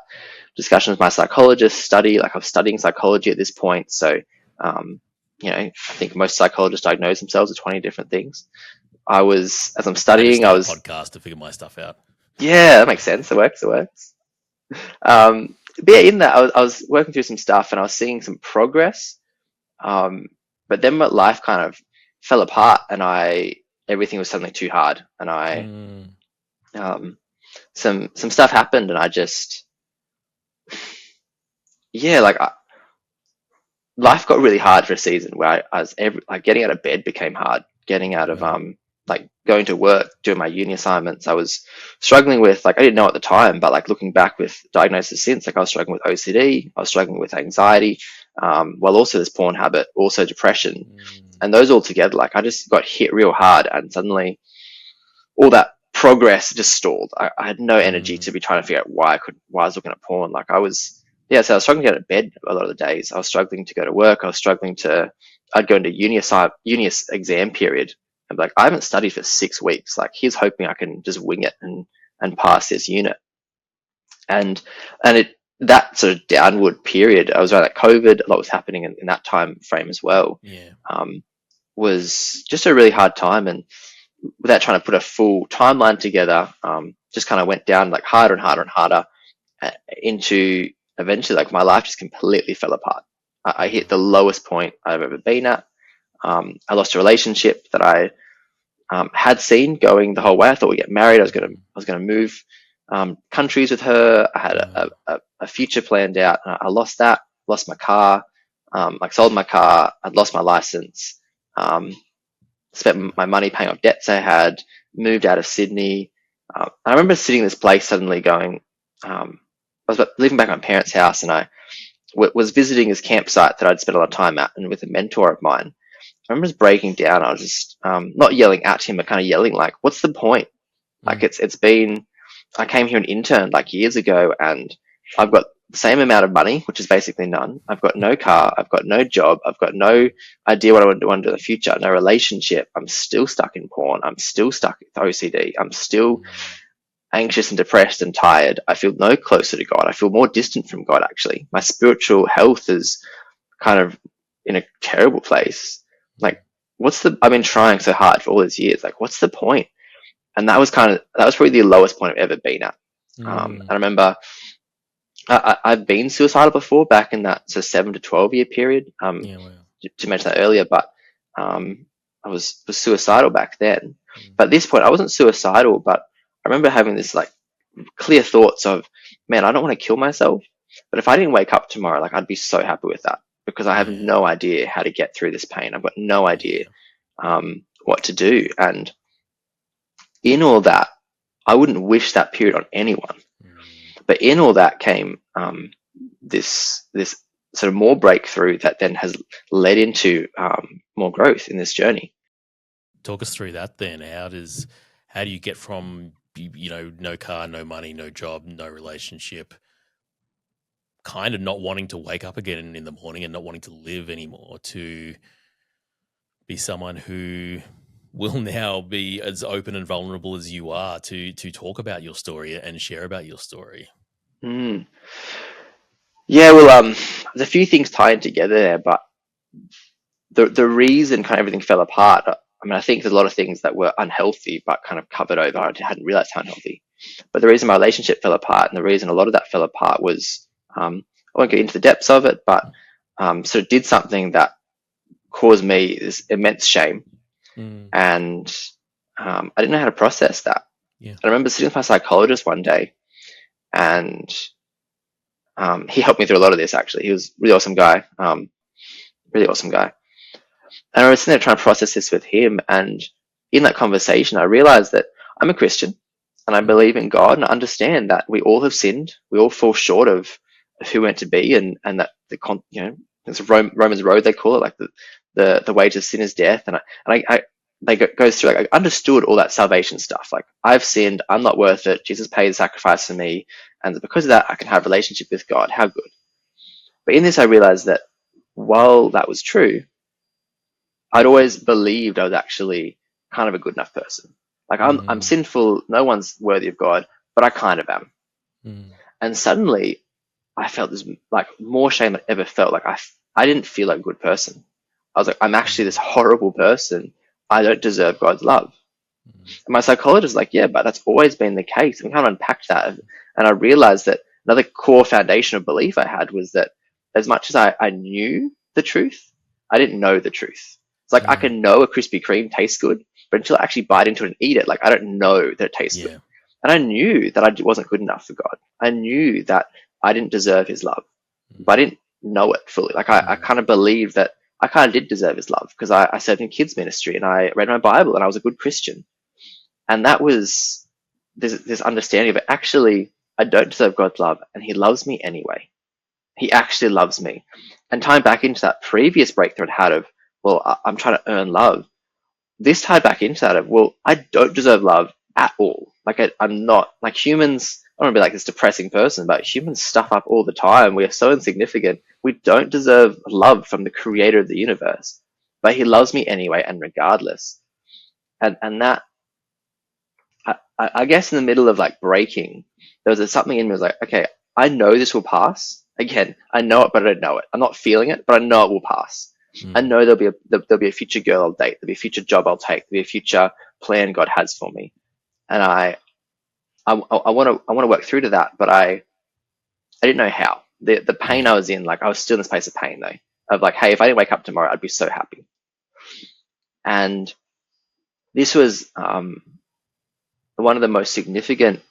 Discussions with my psychologist, I'm studying psychology at this point. So, I think most psychologists diagnose themselves with 20 different things. As I'm studying, I was podcast to figure my stuff out. Yeah, that makes sense. It works. But yeah, in that, I was working through some stuff and I was seeing some progress. But then my life kind of fell apart, and everything was suddenly too hard, and some stuff happened, and I just, yeah, life got really hard for a season where I was getting out of bed became hard. Getting out of going to work, doing my uni assignments, I was struggling with, I didn't know at the time, but looking back with diagnosis since, I was struggling with OCD, I was struggling with anxiety, while also this porn habit, also depression, and those all together, I just got hit real hard, and suddenly all that progress just stalled. I had no energy to be trying to figure out why I was looking at porn. So I was struggling to get out of bed a lot of the days. I was struggling to go to work. I'd go into uni exam period and be like, I haven't studied for 6 weeks. Here's hoping I can just wing it and pass this unit. And that sort of downward period, I was around COVID, a lot was happening in that time frame as well. Yeah. Was just a really hard time, and without trying to put a full timeline together, just kind of went down harder and harder and harder into eventually my life just completely fell apart. I hit the lowest point I've ever been at. I lost a relationship that I had seen going the whole way. I thought we'd get married. I was gonna move countries with her. I had a future planned out. And I lost that. Lost my car. Sold my car. I'd lost my license. Spent my money paying off debts I had. Moved out of Sydney. I remember sitting in this place suddenly going. I was living back at my parents' house, and I was visiting this campsite that I'd spent a lot of time at, and with a mentor of mine. I remember just breaking down. I was just not yelling at him, but kind of yelling what's the point? It's been, I came here an intern years ago, and I've got the same amount of money, which is basically none. I've got no car. I've got no job. I've got no idea what I want to do in the future. No relationship. I'm still stuck in porn. I'm still stuck with OCD. I'm still anxious and depressed and tired. I feel no closer to God. I feel more distant from God, actually. My spiritual health is kind of in a terrible place. I've been trying so hard for all these years. What's the point? And that was probably the lowest point I've ever been at. And I remember I've been suicidal before, back in that 7 to 12 year period. To mention that earlier, but I was suicidal back then. But at this point, I wasn't suicidal, but I remember having this clear thoughts of, man, I don't want to kill myself, but if I didn't wake up tomorrow, I'd be so happy with that, because I have no idea how to get through this pain. I've got no idea what to do. And in all that, I wouldn't wish that period on anyone. But in all that came this sort of more breakthrough that then has led into more growth in this journey. Talk us through that then. How do you get from, no car, no money, no job, no relationship, kind of not wanting to wake up again in the morning and not wanting to live anymore, to be someone who will now be as open and vulnerable as you are to talk about your story and share about your story? Yeah, well, there's a few things tying together there, but the reason kind of everything fell apart, I think there's a lot of things that were unhealthy, but kind of covered over. I hadn't realized how unhealthy. But the reason my relationship fell apart, and the reason a lot of that fell apart, was, I won't get into the depths of it, but sort of did something that caused me this immense shame. And I didn't know how to process that. Yeah. I remember sitting with my psychologist one day, and he helped me through a lot of this. Actually, he was a really awesome guy. Really awesome guy. And I was sitting there trying to process this with him, and in that conversation, I realized that I'm a Christian, and I believe in God, and I understand that we all have sinned. We all fall short of who we're meant to be, and that it's Romans road, they call it, like the wage of sin is death. And I they goes through, like, I understood all that salvation stuff. Like, I've sinned, I'm not worth it. Jesus paid the sacrifice for me, and because of that, I can have a relationship with God. How good! But in this, I realized that while that was true, I'd always believed I was actually kind of a good enough person. Like, I'm sinful, no one's worthy of God, but I kind of am. And suddenly, I felt this, like, more shame than I ever felt. Like, I didn't feel like a good person. I was like, I'm actually this horrible person. I don't deserve God's love. And my psychologist was like, yeah, but that's always been the case. And we kind of unpacked that. And I realized that another core foundation of belief I had was that as much as I knew the truth, I didn't know the truth. It's like, I can know a Krispy Kreme tastes good, but until I actually bite into it and eat it, like, I don't know that it tastes good. And I knew that I wasn't good enough for God. I knew that I didn't deserve his love, but I didn't know it fully. Like, I kind of believed that I kind of did deserve his love, because I served in kids ministry, and I read my Bible, and I was a good Christian. And that was this understanding of it. Actually, I don't deserve God's love, and he loves me anyway. He actually loves me. And tying back into that previous breakthrough I'd had of, well, I'm trying to earn love. This tied back into that of, well, I don't deserve love at all. Like, I'm not, like, humans, I don't want to be like this depressing person, but humans stuff up all the time. We are so insignificant. We don't deserve love from the creator of the universe, but he loves me anyway and regardless. And that, I guess in the middle of, like, breaking, there was something in me was like, okay, I know this will pass. Again, I know it, but I don't know it. I'm not feeling it, but I know it will pass. I know there'll be a future girl I'll date. There'll be a future job I'll take. There'll be a future plan God has for me. And I want to work through to that, but I didn't know how. The pain I was in, like, I was still in this place of pain though, of like, hey, if I didn't wake up tomorrow, I'd be so happy. And this was one of the most significant,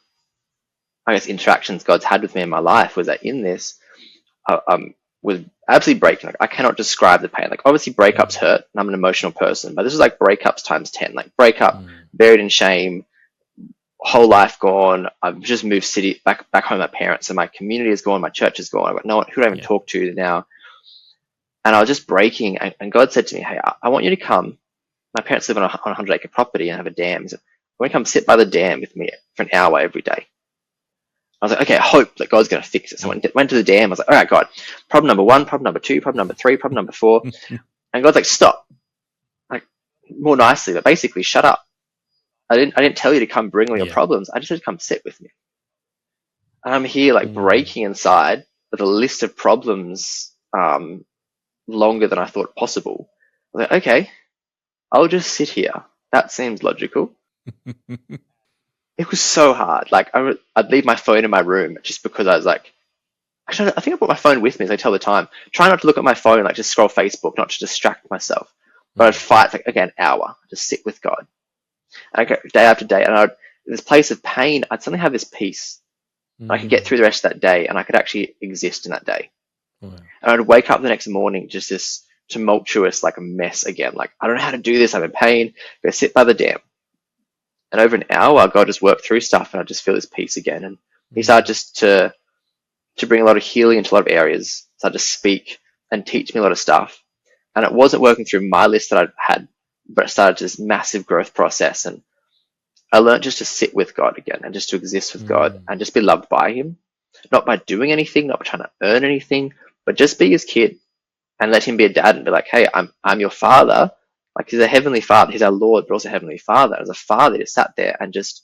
I guess, interactions God's had with me in my life, was that in this, was absolutely breaking. Like, I cannot describe the pain. Like, obviously breakups hurt, and I'm an emotional person, but this was like breakups times 10. Like, breakup, buried in shame, whole life gone. I've just moved city back home with my parents, and my community is gone, my church is gone. I've got no one who do I even talk to now. And I was just breaking, and God said to me, hey, I want you to come. My parents live on a 100-acre property and have a dam. He said, I want you to come sit by the dam with me for an hour every day. I was like, okay, I hope that God's going to fix it. So I went to the dam. I was like, all right, God, problem number 1, problem number 2, problem number 3, problem number 4. And God's like, stop. Like, more nicely, but basically, shut up. I didn't tell you to come bring all your problems. I just said to come sit with me. And I'm here, like, breaking inside with a list of problems longer than I thought possible. I was like, okay, I'll just sit here. That seems logical. It was so hard. Like, I'd leave my phone in my room just because I was like, actually, I think I brought my phone with me, as I tell the time. Try not to look at my phone, like, just scroll Facebook, not to distract myself. But I'd fight, like, okay, an hour, just sit with God. And I go day after day, and in this place of pain, I'd suddenly have this peace. I could get through the rest of that day, and I could actually exist in that day. And I'd wake up the next morning just this tumultuous, like, a mess again. Like, I don't know how to do this. I'm in pain. Go sit by the dam. And over an hour, God just worked through stuff, and I just feel this peace again. And he started just to bring a lot of healing into a lot of areas. Started to speak and teach me a lot of stuff. And it wasn't working through my list that I'd had, but it started this massive growth process. And I learned just to sit with God again, and just to exist with God, and just be loved by him. Not by doing anything, not by trying to earn anything, but just be his kid and let him be a dad and be like, hey, I'm your father. Like, he's a heavenly father. He's our Lord, but also heavenly father. As a father, he just sat there and just,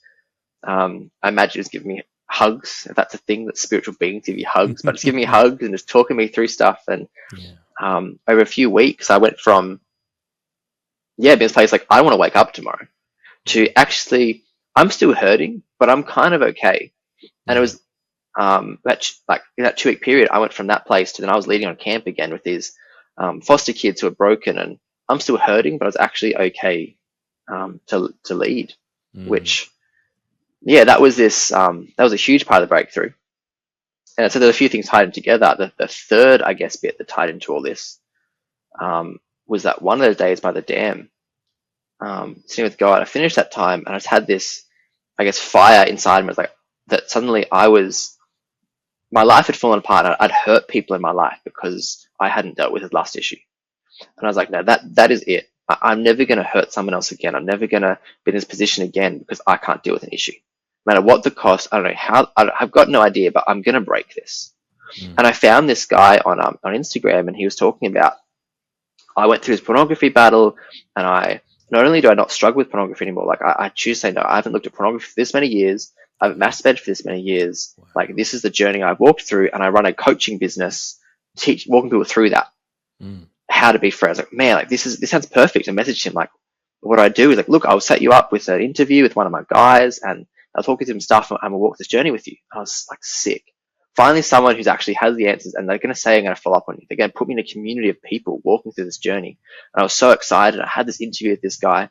I imagine he was giving me hugs. If that's a thing that spiritual beings give you hugs, but just giving me hugs and just talking me through stuff. And over a few weeks, I went from, being this place like, I want to wake up tomorrow, to actually, I'm still hurting, but I'm kind of okay. And it was like, in that 2-week period, I went from that place to then I was leading on camp again with these foster kids who are broken, and I'm still hurting, but I was actually okay to lead, which yeah, that was that was a huge part of the breakthrough. And so there were a few things tied in together. The third, I guess, bit that tied into all this was that one of those days by the dam, sitting with God, I finished that time and I just had this, I guess, fire inside me. It was like that suddenly my life had fallen apart. I'd hurt people in my life because I hadn't dealt with his lust issue. And I was like, no, that is it. I'm never going to hurt someone else again. I'm never going to be in this position again because I can't deal with an issue. No matter what the cost, I don't know how, I've got no idea, but I'm going to break this. And I found this guy on Instagram, and he was talking about, I went through this pornography battle, and not only do I not struggle with pornography anymore, like I choose to say no, I haven't looked at pornography for this many years. I haven't masturbated for this many years. Wow. Like this is the journey I've walked through, and I run a coaching business, walking people through that. How to be friends. Like, man, like this sounds perfect. I messaged him like, what I do is like, look, I'll set you up with an interview with one of my guys, and I'll talk you through some stuff, and we'll walk this journey with you. I was like, sick. Finally, someone who's actually has the answers, and they're going to say, I'm going to follow up on you. They're going to put me in a community of people walking through this journey. And I was so excited. I had this interview with this guy.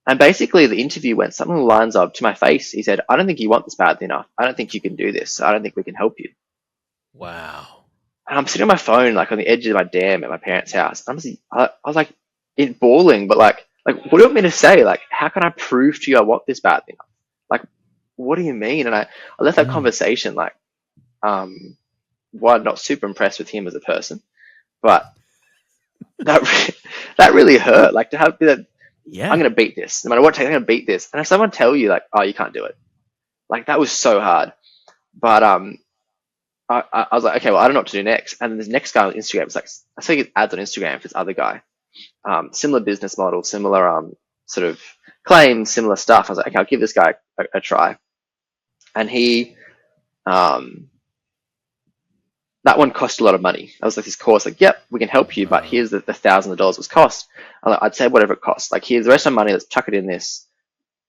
And basically, the interview went something along the lines of, to my face, he said, I don't think you want this badly enough. I don't think you can do this. I don't think we can help you. Wow. And I'm sitting on my phone, like on the edge of my dam at my parents' house. I was like, it bawling, but like, what do you want me to say? Like, how can I prove to you I want this badly enough? Like, what do you mean? And I left that conversation like, one, not super impressed with him as a person, but that really hurt. Like to have that, Yeah. I'm going to beat this. No matter what it takes, I'm going to beat this. And if someone tell you like, oh, you can't do it, like that was so hard. But I was like, okay, well, I don't know what to do next. And then this next guy on Instagram was like, I saw ads on Instagram for this other guy, similar business model, similar sort of claims, similar stuff. I was like, okay, I'll give this guy a try. And he, that one cost a lot of money. I was like, this course, like, yep, we can help you, but here's the $1,000 was cost. I'd say whatever it costs. Like, here's the rest of my money. Let's chuck it in this.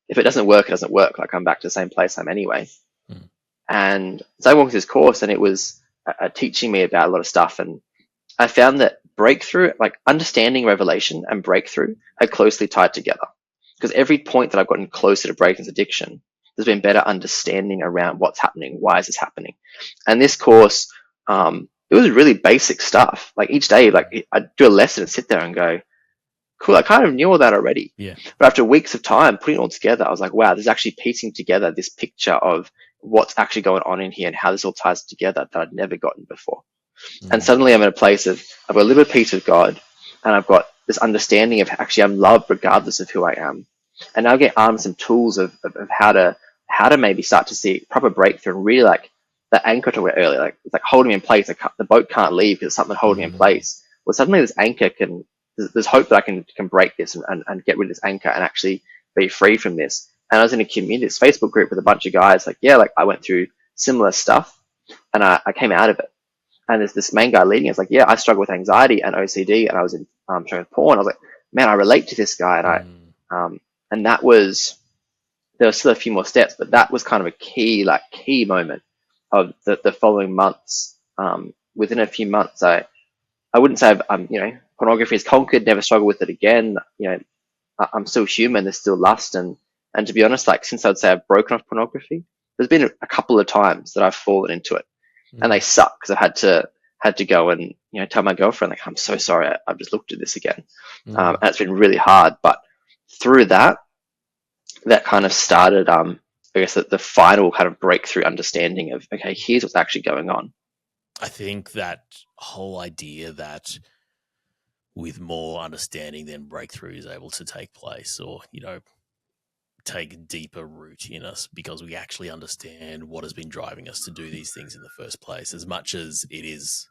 If it doesn't work, it doesn't work. Like, I'm back to the same place I'm anyway. And so I walked through this course, and it was teaching me about a lot of stuff. And I found that breakthrough, like understanding revelation and breakthrough, are closely tied together. Because every point that I've gotten closer to breaking this addiction, there's been better understanding around what's happening, why is this happening. And this course, it was really basic stuff. Like each day, like I'd do a lesson and sit there and go, cool, I kind of knew all that already. Yeah. But after weeks of time putting it all together, I was like, wow, this is actually piecing together this picture of what's actually going on in here and how this all ties together that I'd never gotten before. And suddenly I'm in a place of, I've got a little piece of God, and I've got this understanding of actually I'm loved regardless of who I am. And now I get armed some tools of how to maybe start to see proper breakthrough and really like the anchor to it earlier, like it's like holding me in place. The boat can't leave because it's something holding in place. Well, suddenly this anchor there's hope that I can break this and get rid of this anchor and actually be free from this. And I was in a community, this Facebook group with a bunch of guys, like, yeah, like I went through similar stuff and I came out of it. And there's this main guy leading us, like, yeah, I struggle with anxiety and OCD, and I was in showing porn. I was like, man, I relate to this guy, and and that was, there were still a few more steps, but that was kind of a key moment of the following months. Within a few months, I wouldn't say pornography is conquered, never struggle with it again. I'm still human. There's still lust, and to be honest, like since I'd say I've broken off pornography, there's been a couple of times that I've fallen into it. And they suck because I had to go and tell my girlfriend like, I'm so sorry, I've just looked at this again, and it's been really hard. But through that kind of started, I guess the final kind of breakthrough understanding of, okay, here's what's actually going on. I think that whole idea that with more understanding, then breakthrough is able to take place, or take deeper root in us because we actually understand what has been driving us to do these things in the first place. As much as it is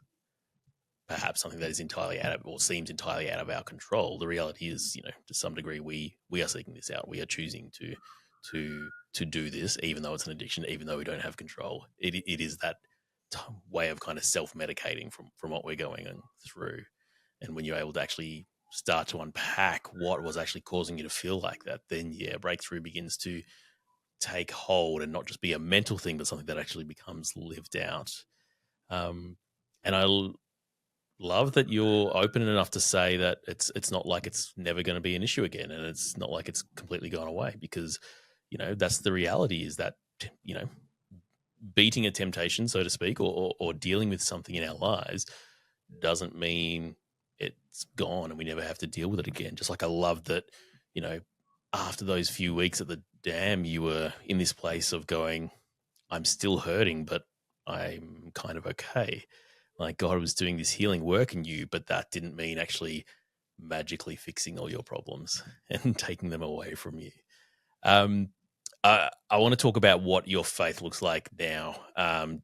perhaps something that is entirely out of, or seems entirely out of our control, the reality is, to some degree, we are seeking this out. We are choosing to do this, even though it's an addiction, even though we don't have control. It is that way of kind of self-medicating from what we're going through. And when you're able to actually start to unpack what was actually causing you to feel like that, then breakthrough begins to take hold and not just be a mental thing, but something that actually becomes lived out. And I love that you're open enough to say that it's not like it's never going to be an issue again, and it's not like it's completely gone away, because that's the reality, is that, beating a temptation, so to speak, or dealing with something in our lives doesn't mean it's gone and we never have to deal with it again. Just like I love that, after those few weeks at the dam, you were in this place of going, I'm still hurting, but I'm kind of okay. Like God was doing this healing work in you, but that didn't mean actually magically fixing all your problems and taking them away from you. I want to talk about what your faith looks like now,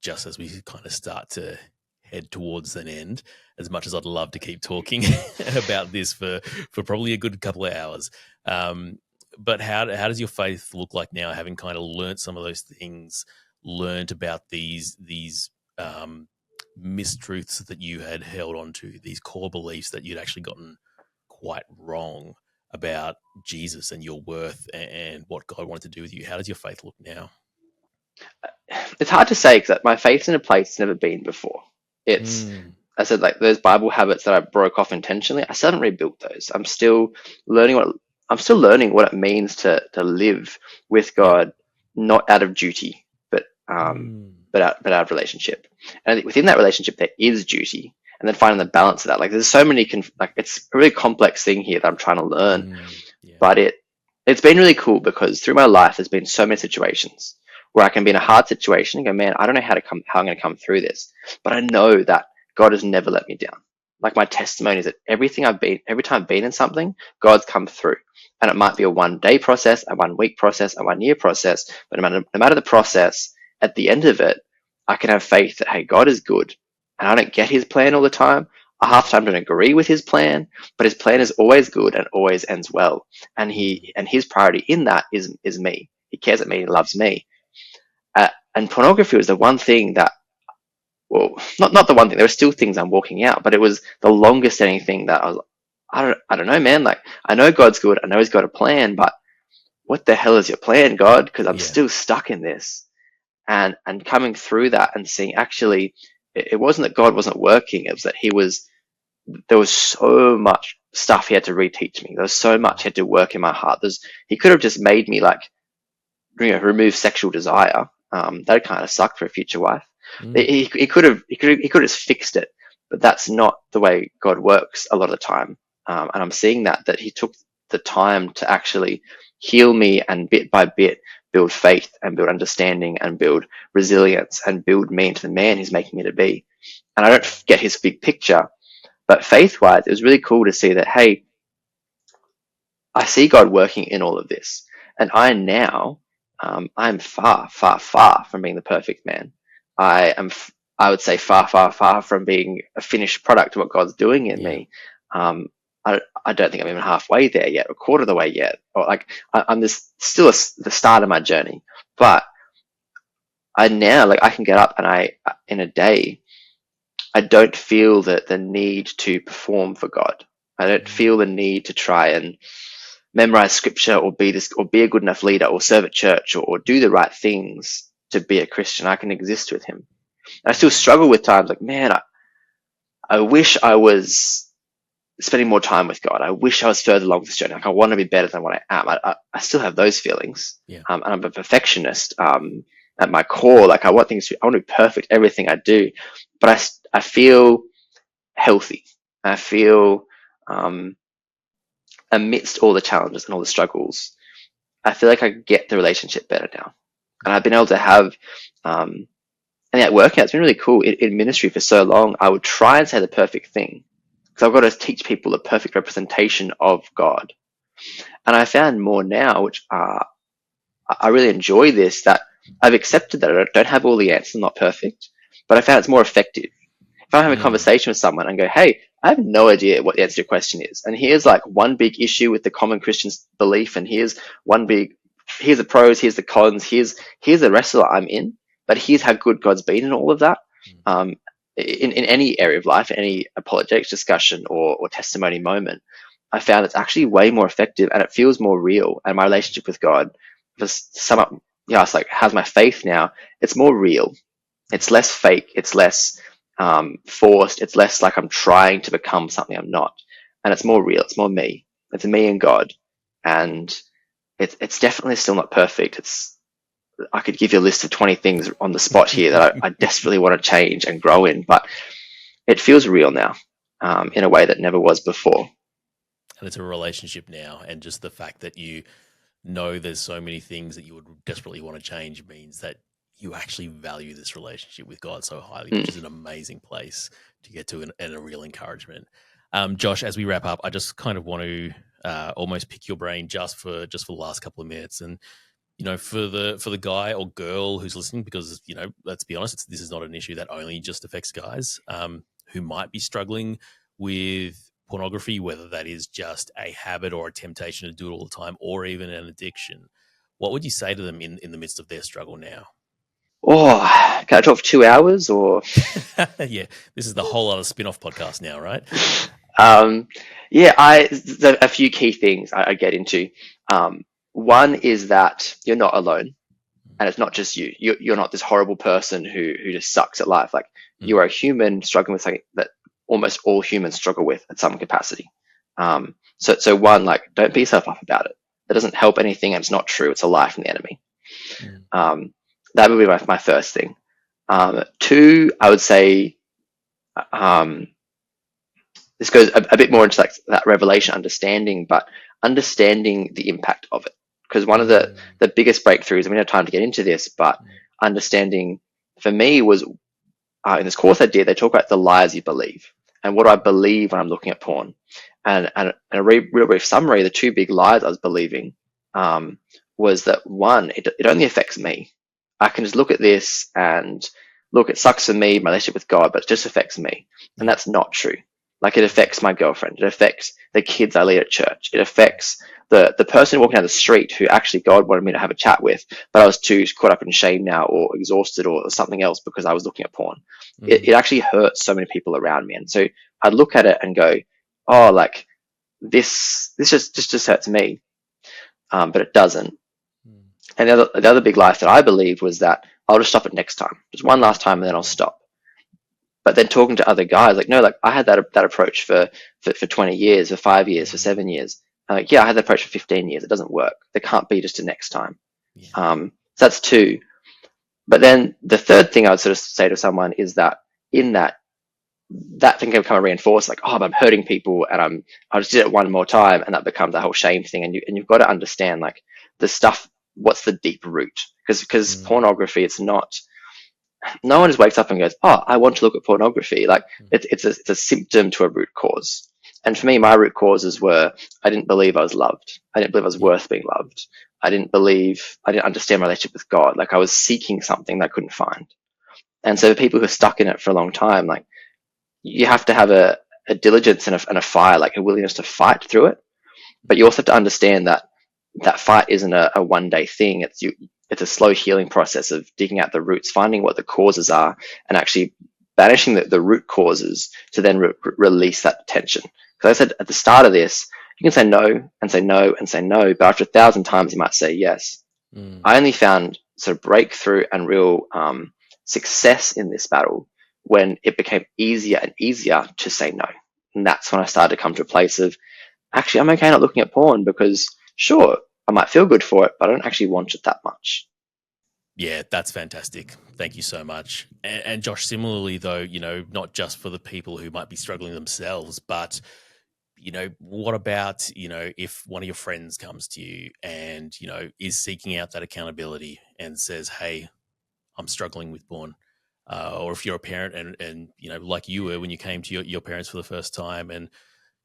just as we kind of start to head towards an end, as much as I'd love to keep talking about this for probably a good couple of hours. But how does your faith look like now, having kind of learnt some of those things, learnt about these mistruths that you had held on to, these core beliefs that you'd actually gotten quite wrong about Jesus and your worth and what God wanted to do with you? How does your faith look now? It's hard to say because my faith's in a place it's never been before. I said, like, those Bible habits that I broke off intentionally, I still haven't rebuilt those. I'm still learning what it means to live with God, not out of duty, but out of relationship. And within that relationship, there is duty, and then finding the balance of that. Like, there's so many it's a really complex thing here that I'm trying to learn. But it's been really cool because through my life, there's been so many situations where I can be in a hard situation and go, man, I don't know how I'm going to come through this, but I know that God has never let me down. Like, my testimony is that every time I've been in something, God's come through. And it might be a 1 day process, a 1 week process, a 1 year process, but no matter the process, at the end of it, I can have faith that, hey, God is good. And I don't get his plan all the time. I half the time don't agree with his plan, but his plan is always good and always ends well. And his priority in that is me. He cares about me, he loves me. And pornography was the one thing that, well, not the one thing. There are still things I'm walking out, but it was the longest standing thing that I don't know, man. Like, I know God's good. I know he's got a plan, but what the hell is your plan, God? Because I'm still stuck in this. And coming through that and seeing, actually, it wasn't that God wasn't working. It was that there was so much stuff he had to reteach me. There was so much he had to work in my heart. He could have just made me, like, remove sexual desire. That kind of sucked for a future wife. He could have just fixed it, but that's not the way God works a lot of the time. And I'm seeing that he took the time to actually heal me and bit by bit build faith and build understanding and build resilience and build me into the man he's making me to be. And I don't get his big picture, but faith-wise, it was really cool to see that, hey, I see God working in all of this. And I'm far, far, far from being the perfect man. I would say far, far, far from being a finished product of what God's doing in me. I don't think I'm even halfway there yet, a quarter of the way yet. Or like, I'm still the start of my journey. But I can get up and in a day, I don't feel the need to perform for God. I don't feel the need to try and memorize scripture or be a good enough leader or serve at church or do the right things to be a Christian. I can exist with him. I still struggle with times like, man, I wish I was spending more time with God. I wish I was further along this journey. Like, I want to be better than what I am. I still have those feelings. And I'm a perfectionist at my core. Like, I want to be perfect, everything I do. But I feel healthy. I feel amidst all the challenges and all the struggles, I feel like I get the relationship better now. And I've been able to have, and that workout, it's been really cool. In ministry for so long, I would try and say the perfect thing because I've got to teach people the perfect representation of God. And I found more now, which I really enjoy this, that I've accepted that I don't have all the answers, I'm not perfect, but I found it's more effective. If I have a conversation with someone and go, hey, I have no idea what the answer to your question is, and here's like one big issue with the common Christian belief, and here's the pros, here's the cons, here's the wrestle I'm in, but here's how good God's been in all of that. In any area of life, any apologetics discussion or testimony moment, I found it's actually way more effective and it feels more real. And my relationship with God, to sum up, it's like, how's my faith now? It's more real. It's less fake. It's less forced. It's less like I'm trying to become something I'm not. And it's more real. It's more me. It's me and God. And it's definitely still not perfect. I could give you a list of 20 things on the spot here that I desperately want to change and grow in, but it feels real now, in a way that never was before. And it's a relationship now, and just the fact that you know there's so many things that you would desperately want to change means that you actually value this relationship with God so highly, which is an amazing place to get to, and a real encouragement. Josh, as we wrap up, I just kind of want to almost pick your brain just for the last couple of minutes, and for the guy or girl who's listening, because let's be honest, this is not an issue that only just affects guys, who might be struggling with pornography, whether that is just a habit or a temptation to do it all the time, or even an addiction. What would you say to them in the midst of their struggle now? Oh, can I talk for 2 hours or? Yeah, this is the whole other spin-off podcast now, right? Yeah, there's a few key things I get into. One is that you're not alone, and it's not just you. You're not this horrible person who just sucks at life. Like, you are a human struggling with something that almost all humans struggle with at some capacity. So one, like, don't beat yourself up about it. That doesn't help anything, and it's not true. It's a lie from the enemy. That would be my first thing. Two, I would say, this goes a bit more into like that revelation understanding, but understanding the impact of it. Because one of the biggest breakthroughs, and we don't have time to get into this, but understanding for me was, in this course I did, they talk about the lies you believe. And what do I believe when I'm looking at porn? And a real brief summary, the two big lies I was believing, was that one, it only affects me. I can just look at this and look, it sucks for me, my relationship with God, but it just affects me. And that's not true. Like, it affects my girlfriend. It affects the kids I lead at church. It affects the person walking down the street who actually God wanted me to have a chat with, but I was too caught up in shame now, or exhausted, or something else, because I was looking at porn. It actually hurts so many people around me. And so I'd look at it and go, oh, like, this just hurts me. But it doesn't. And the other big lie that I believed was that I'll just stop it next time. Just one last time, and then I'll stop. But then talking to other guys, like, no, like, I had that approach for 20 years, for 5 years, for 7 years. Yeah, I had that approach for 15 years. It doesn't work. There can't be just a next time. So that's two. But then the third thing I would sort of say to someone is that in that thing can kind of reinforce, like, oh, I'm hurting people, and I'll just do it one more time, and that becomes a whole shame thing. And you've got to understand, like, the stuff, what's the deep root? Because pornography, it's not. No one just wakes up and goes, oh, I want to look at pornography. Like, it's a symptom to a root cause. And for me, my root causes were, I didn't believe I was loved. I didn't believe I was worth being loved. I didn't understand my relationship with God. Like, I was seeking something that I couldn't find. And so people who are stuck in it for a long time, like, you have to have a diligence and a fire, like a willingness to fight through it. But you also have to understand that fight isn't a one-day thing. It's a slow healing process of digging out the roots, finding what the causes are, and actually banishing the root causes to then release that tension. Because I said at the start of this, you can say no and say no and say no, but after 1,000 times you might say yes. I only found sort of breakthrough and real success in this battle when it became easier and easier to say no. And that's when I started to come to a place of, actually, I'm okay not looking at porn, because sure, I might feel good for it, but I don't actually want it that much. Yeah, that's fantastic. Thank you so much. And Josh, similarly though, not just for the people who might be struggling themselves, but what about, if one of your friends comes to you and, is seeking out that accountability and says, hey, I'm struggling with porn. Or if you're a parent and like you were when you came to your parents for the first time, and,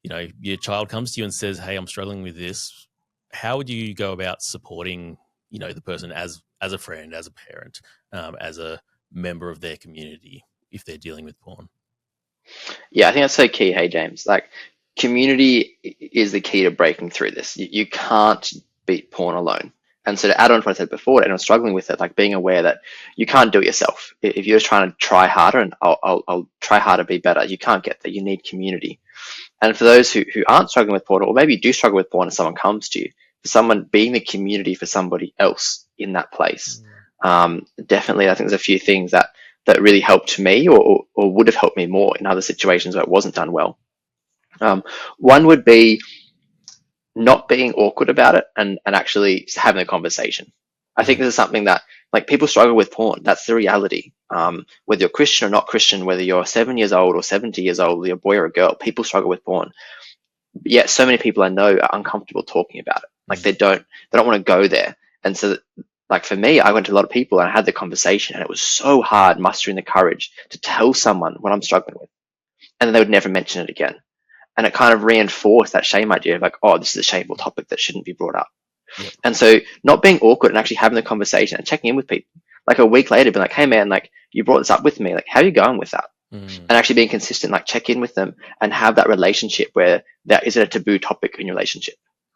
your child comes to you and says, hey, I'm struggling with this. How would you go about supporting, the person as a friend, as a parent, as a member of their community, if they're dealing with porn? Yeah, I think that's so key. Hey, James, like, community is the key to breaking through this. You can't beat porn alone. And so to add on to what I said before, and I'm struggling with it, like, being aware that you can't do it yourself. If you're trying to try harder and I'll try harder to be better, you can't get there. You need community. And for those who aren't struggling with porn, or maybe do struggle with porn and someone comes to you, for someone being the community for somebody else in that place, definitely, I think there's a few things that really helped me, or would have helped me more in other situations where it wasn't done well. One would be, not being awkward about it and actually just having a conversation. I think this is something that like people struggle with porn. That's the reality. Whether you're Christian or not Christian, whether you're 7 years old or 70 years old, whether you're a boy or a girl, people struggle with porn. Yet so many people I know are uncomfortable talking about it. Like they don't want to go there. And so like for me, I went to a lot of people and I had the conversation, and it was so hard mustering the courage to tell someone what I'm struggling with. And then they would never mention it again. And it kind of reinforced that shame idea of like, oh, this is a shameful topic that shouldn't be brought up. Yep. And so not being awkward and actually having the conversation and checking in with people, like a week later, being like, hey man, like you brought this up with me, like how are you going with that? And actually being consistent, like check in with them and have that relationship where that isn't a taboo topic in your relationship.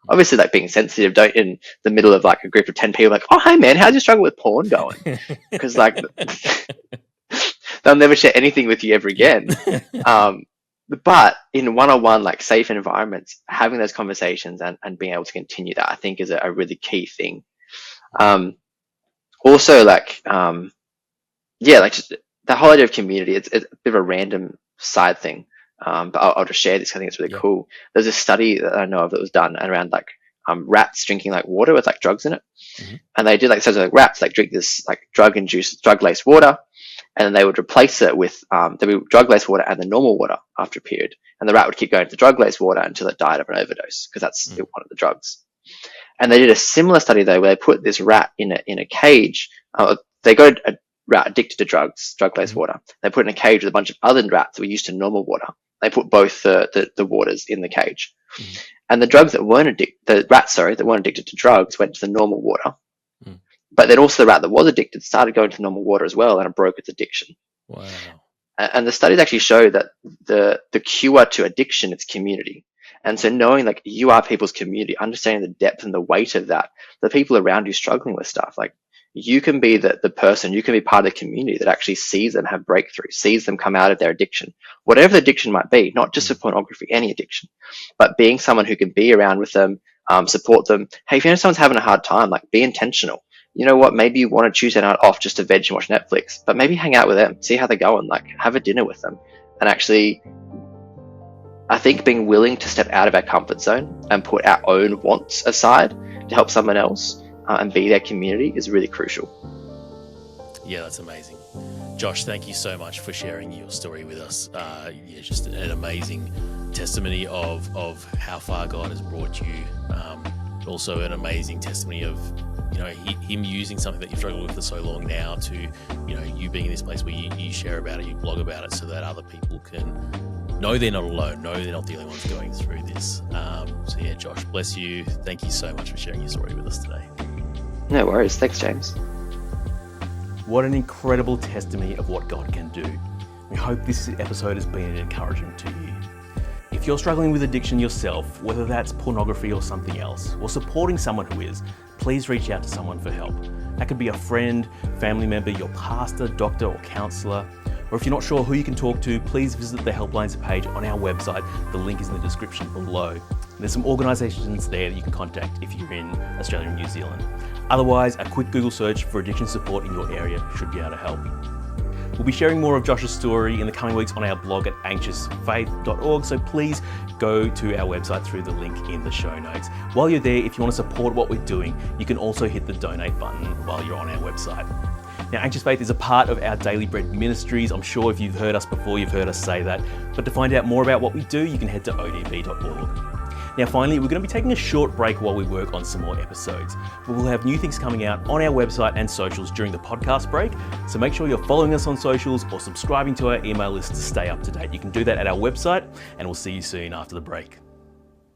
Obviously, like being sensitive, don't in the middle of like a group of 10 people, like, oh, hey man, how's your struggle with porn going? Because like they'll never share anything with you ever again. But in one-on-one, like safe environments, having those conversations and being able to continue that, I think is a really key thing. Also, like, like just the whole idea of community, it's a bit of a random side thing. But I'll just share this. I think it's really cool. There's a study that I know of that was done around like rats drinking like water with like drugs in it, and they did like so like rats like drink this like drug-laced water, and then they would replace it with drug-laced water and the normal water after a period, and the rat would keep going to the drug-laced water until it died of an overdose because that's one of the drugs. And they did a similar study though where they put this rat in a cage. They got a rat addicted to drugs, drug-laced water. They put it in a cage with a bunch of other rats that were used to normal water. They put both the waters in the cage, and the rats that weren't addicted to drugs went to the normal water. But then also the rat that was addicted started going to normal water as well, and it broke its addiction. Wow! And the studies actually show that the cure to addiction is community. And so knowing like you are people's community, understanding the depth and the weight of that, the people around you struggling with stuff, like you can be the person, you can be part of the community that actually sees them have breakthroughs, sees them come out of their addiction, whatever the addiction might be, not just for pornography, any addiction, but being someone who can be around with them, support them. Hey, if you know someone's having a hard time, like be intentional. You know what, maybe you want to choose a night off just to veg and watch Netflix, but maybe hang out with them, see how they're going, like have a dinner with them. And actually, I think being willing to step out of our comfort zone and put our own wants aside to help someone else and be their community is really crucial. Yeah, that's amazing. Josh, thank you so much for sharing your story with us. Just an amazing testimony of how far God has brought you. Also an amazing testimony of, him using something that you've struggled with for so long now to, you being in this place where you share about it, you blog about it so that other people can know they're not alone, know they're not the only ones going through this. Josh, bless you. Thank you so much for sharing your story with us today. No worries. Thanks, James. What an incredible testimony of what God can do. We hope this episode has been an encouragement to you. If you're struggling with addiction yourself, whether that's pornography or something else, or supporting someone who is, please reach out to someone for help. That could be a friend, family member, your pastor, doctor, or counsellor. Or if you're not sure who you can talk to, please visit the helplines page on our website. The link is in the description below. There's some organisations there that you can contact if you're in Australia and New Zealand. Otherwise, a quick Google search for addiction support in your area should be able to help. We'll be sharing more of Josh's story in the coming weeks on our blog at anxiousfaith.org, so please go to our website through the link in the show notes. While you're there, if you want to support what we're doing, you can also hit the donate button while you're on our website. Now, Anxious Faith is a part of our Daily Bread Ministries. I'm sure if you've heard us before, you've heard us say that. But to find out more about what we do, you can head to odb.org. Now, finally, we're going to be taking a short break while we work on some more episodes. But we'll have new things coming out on our website and socials during the podcast break. So make sure you're following us on socials or subscribing to our email list to stay up to date. You can do that at our website, and we'll see you soon after the break.